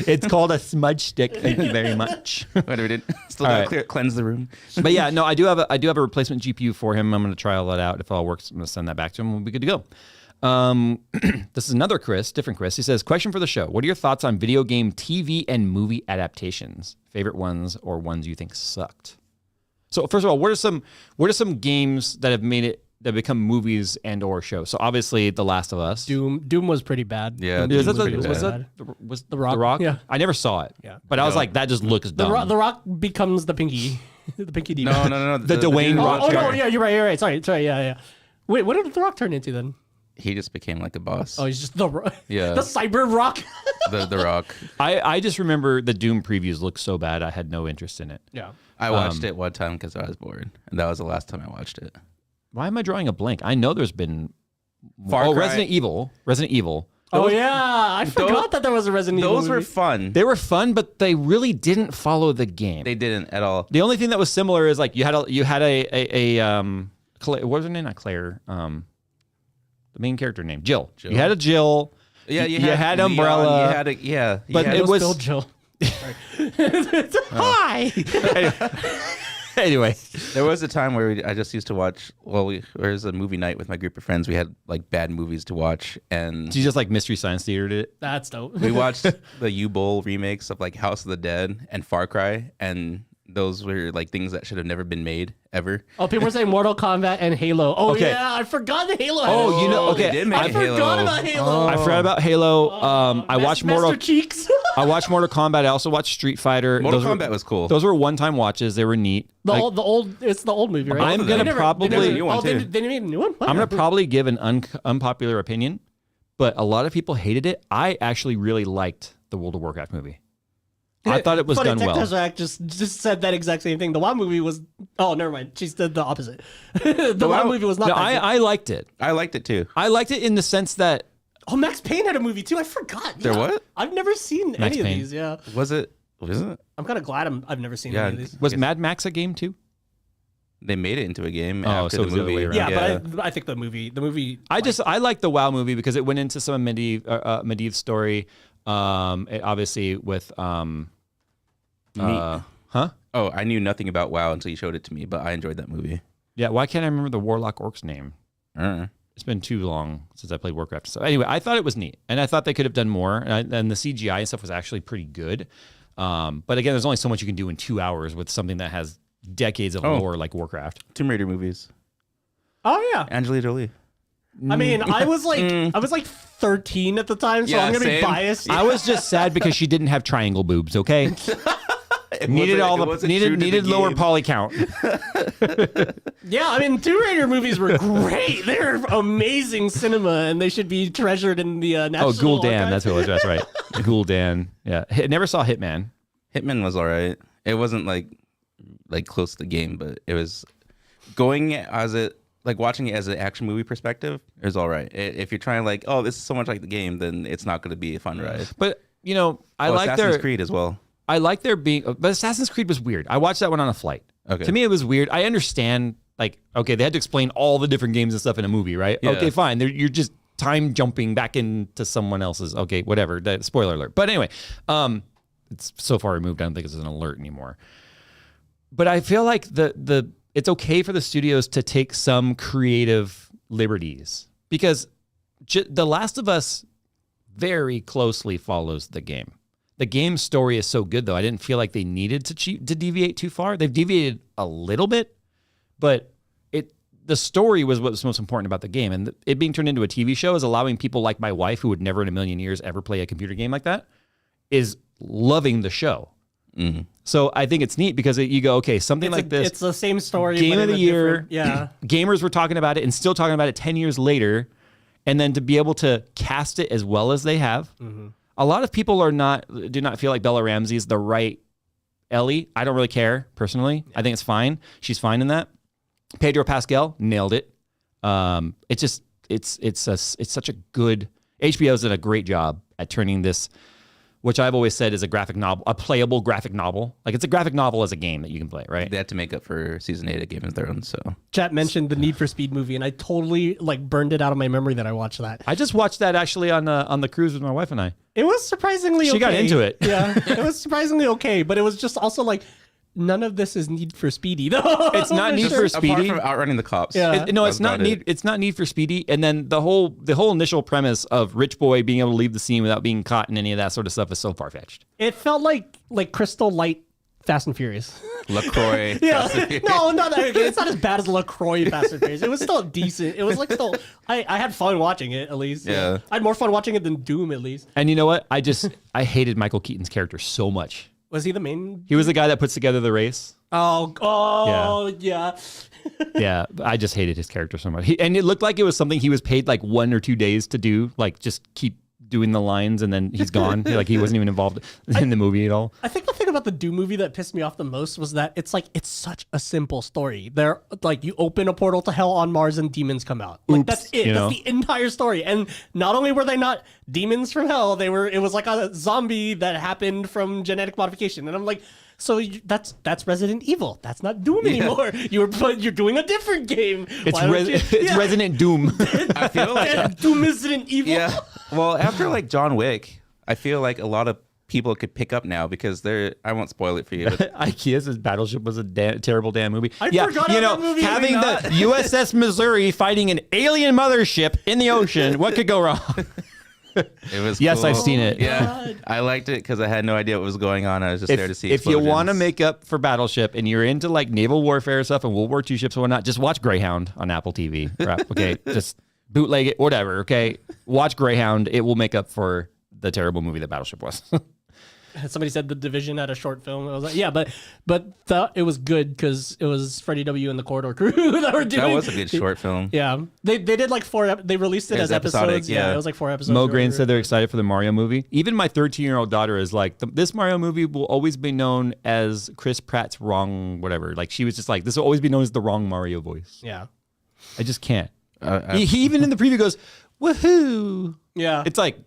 It's called a smudge stick. Thank you very much. Whatever we did. Still All gotta right. cleanse the room. But yeah, no, I do have a replacement GPU for him. I'm going to try all that out. If it all works, I'm going to send that back to him. We'll be good to go. This is another Chris, different Chris. He says, question for the show. What are your thoughts on video game, TV, and movie adaptations? Favorite ones or ones you think sucked? So first of all, what are some games that have made it, that become movies and or shows? So obviously The Last of Us. Doom was pretty bad. Yeah. Was bad. The Rock? Yeah. I never saw it. Yeah. But I was like, that just looks dumb. The Rock becomes the Pinky. The Pinky Demon. No. The Dwayne Rock. Oh, no, yeah, you're right. Sorry, yeah. Wait, what did The Rock turn into then? He just became like a boss. Oh, he's just the Yeah. the Cyber Rock. the Rock. I just remember the Doom previews looked so bad, I had no interest in it. Yeah. I watched it one time because I was bored, and that was the last time I watched it. Why am I drawing a blank? I know there's been Far Cry. Resident Evil. Oh yeah, I forgot that there was a Resident Evil. Those were movie. fun. They were fun, but they really didn't follow the game. They didn't at all. The only thing that was similar is like you had a what was her name? Not Claire. The main character name, Jill. You had a Jill. Yeah, you had Leon, Umbrella. You had a, yeah, you But had- it was Bill Jill. hi. Anyway, There was a time where I just used to watch. Well, there was a movie night with my group of friends. We had like bad movies to watch, and she just like Mystery Science Theater did it. That's dope. we watched the U-Bowl remakes of like House of the Dead and Far Cry, and those were like things that should have never been made ever. Oh, people were saying Mortal Kombat and Halo. Oh Okay. yeah, I forgot the Halo. Oh, you know, okay. They did make I a forgot Halo. about Halo. I forgot about Halo. I watched Master Cheeks. I watched Mortal Kombat. I also watched Street Fighter. Mortal Those Kombat was cool. Those were one-time watches. They were neat. The Like, old, it's the old movie, right? I'm gonna They probably- they There's a new one, they too. made a new one. I'm gonna probably give an unpopular opinion, but a lot of people hated it. I actually really liked the World of Warcraft movie. I thought it was Funny, done well. Tech just said that exact same thing. The WoW movie was. Oh, never mind. She said the opposite. the WoW movie was not. No, that good. I liked it. I liked it too. I liked it in the sense that Oh, Max Payne had a movie too. I forgot. There Yeah. what? I've never seen any of Payne. these. Yeah, Was it? Was it? I'm kind of glad I've never seen Yeah. any of these. was Mad Max a game too. They made it into a game Oh, after so it the was the other movie. way around. Yeah, but I think the movie. I like the WoW movie because it went into some medieval story. Obviously with huh? Oh, I knew nothing about WoW until you showed it to me, but I enjoyed that movie. Yeah. Why can't I remember the Warlock Orc's name? It's been too long since I played Warcraft. So anyway, I thought it was neat, and I thought they could have done more. And the CGI and stuff was actually pretty good. But again, there's only so much you can do in 2 hours with something that has decades of lore like Warcraft. Tomb Raider movies. Oh yeah. Angelina Jolie. I mean, I was like 13 at the time, so Yeah, I'm gonna be same. biased. I was just sad because she didn't have triangle boobs. Okay, needed lower poly count. Yeah, I mean, Tomb Raider movies were great. They're amazing cinema, and they should be treasured in the National Gul'dan, Archives. that's what it was. That's right, Gul'dan. Yeah, never saw Hitman. Hitman was all right. It wasn't like close to the game, but it was going as it like watching it as an action movie perspective. It was all right. If you're trying like, oh, this is so much like the game, then it's not going to be a fun ride. But you know, I like Assassin's their Creed as well. I like there being, but Assassin's Creed was weird. I watched that one on a flight. Okay. To me, it was weird. I understand, like, okay, they had to explain all the different games and stuff in a movie, right? Yeah. Okay, fine. You're just time jumping back into someone else's. Okay, whatever. Spoiler alert. But anyway, it's so far removed. I don't think it's an alert anymore. But I feel like it's okay for the studios to take some creative liberties because The Last of Us very closely follows the game. The game story is so good, though. I didn't feel like they needed to deviate too far. They've deviated a little bit, but the story was what was most important about the game. And it being turned into a TV show is allowing people like my wife, who would never in a million years ever play a computer game like that, is loving the show. Mm-hmm. So I think it's neat because you go, okay, something like this. It's the same story. Game but of in the a year. different- Yeah. Gamers were talking about it and still talking about it 10 years later. And then to be able to cast it as well as they have. Mm-hmm. A lot of people do not feel like Bella Ramsey is the right Ellie. I don't really care personally. I think it's fine. She's fine in that. Pedro Pascal nailed it. It's such a good, HBO's done a great job at turning this, which I've always said is a graphic novel, a playable graphic novel. Like it's a graphic novel as a game that you can play, right? They had to make up for season 8 of Game of Thrones, so Chat mentioned the Need for Speed movie, and I totally burned it out of my memory that I watched that. I just watched that actually on the cruise with my wife and I. It was surprisingly okay. She got into it. Yeah, it was surprisingly okay, but it was just also like none of this is Need for Speedy though. It's not Need for Apart Speedy. from outrunning the cops. Yeah. No, That's it's not about need. it. It's not Need for Speedy. And then the whole initial premise of Rich Boy being able to leave the scene without being caught and any of that sort of stuff is so far fetched. It felt like Crystal Light Fast and Furious. LaCroix. Yeah, no, not that. It's not as bad as LaCroix Fast and Furious. It was still decent. It was like still. I had fun watching it at least. Yeah. I had more fun watching it than Doom at least. And you know what? I hated Michael Keaton's character so much. Was he the main? He was the guy that puts together the race. Oh, yeah. Yeah, I just hated his character so much. And it looked like it was something he was paid like 1 or 2 days to do, like just keep doing the lines and then he's gone. Like he wasn't even involved in the movie at all. I think the thing about the Doom movie that pissed me off the most was that it's such a simple story. They're like, you open a portal to hell on Mars and demons come out. Like that's it. You know? That's the entire story. And not only were they not demons from hell, it was like a zombie that happened from genetic modification. And I'm like, so that's Resident Evil. That's not Doom anymore. You're doing a different game. It's Resident Doom. I feel like Doom Resident Evil. yeah. Well, after like John Wick, I feel like a lot of people could pick up now because I won't spoil it for you. But Ikea's Battleship was a terrible damn movie. I forgot about that movie. Having the USS Missouri fighting an alien mothership in the ocean, what could go wrong? it was Yes, cool. I've seen it. Yeah, God. I liked it because I had no idea what was going on. I was just there to see. If you want to explosions. make up for Battleship and you're into like naval warfare stuff and World War II ships and whatnot, just watch Greyhound on Apple TV. Okay, just bootleg it, whatever. Okay, watch Greyhound. It will make up for the terrible movie that Battleship was. Somebody said The Division had a short film. I was like, yeah, but it was good because it was Freddie W. and the Corridor Crew that were doing. That was a good short film. Yeah, they did like 4. They released it as episodic, episodes. Yeah, it was like 4 episodes. Mo or Grain whatever. said they're excited for the Mario movie. Even my 13-year-old daughter is like, this Mario movie will always be known as Chris Pratt's wrong whatever. Like she was just like, this will always be known as the wrong Mario voice. Yeah, I just can't. He even in the preview goes, woohoo. yeah. It's like,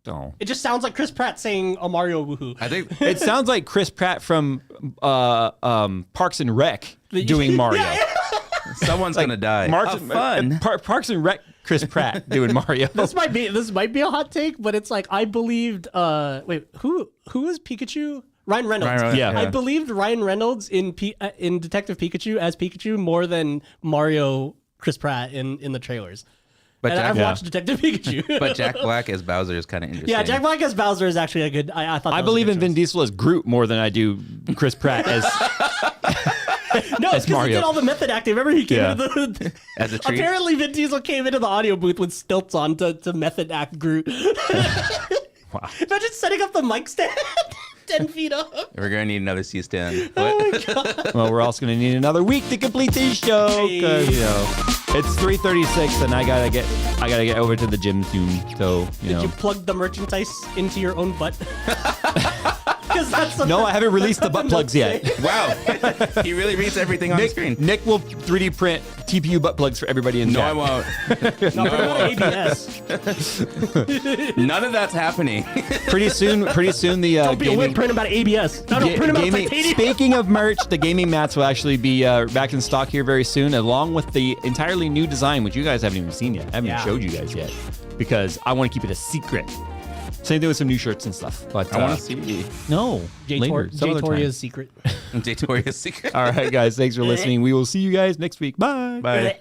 oh. It just sounds like Chris Pratt saying a Mario woohoo. I think It sounds like Chris Pratt from Parks and Rec doing Mario. someone's gonna die. Fun. Parks and Rec Chris Pratt doing Mario. This might be a hot take, but it's like I believed. Wait, who is Pikachu? Ryan Reynolds. Ryan Reynolds, Yeah. I believed Ryan Reynolds in Detective Pikachu as Pikachu more than Mario Chris Pratt in the trailers. But And Jack, I've watched Detective Pikachu. but Jack Black as Bowser is kind of interesting. Yeah, Jack Black as Bowser is actually a good. I thought. I that was a believe good in Vin choice. Diesel as Groot more than I do Chris Pratt as No, it's because he Mario. did all the method acting. Remember, he came Yeah. into the. As a treat. Apparently, Vin Diesel came into the audio booth with stilts on to method act Groot. Wow. Imagine setting up the mic stand 10 feet up. We're gonna need another C-stand. Oh my god. Well, we're also going to need another week to complete this show because it's 3:36 and I gotta get over to the gym soon. So Did you plug the merchandise into your own butt? Because that's no, I haven't released the butt plugs yet. Wow, he really reads everything on the screen. Nick will 3D print TPU butt plugs for everybody in No, chat. I won't. No, No, put it on I ABS. None of that's happening. Pretty soon the Don't be a gaming, whip print about ABS. No, print about gaming titanium. speaking of merch, the gaming mats will actually be back in stock here very soon, along with the entirely new design, which you guys haven't even seen yet. I haven't even showed you guys yet because I want to keep it a secret. Same thing with some new shirts and stuff. But I want to see no, later, some other time. Toria's secret. J-Toria's secret. All right, guys, thanks for listening. We will see you guys next week. Bye. Bye.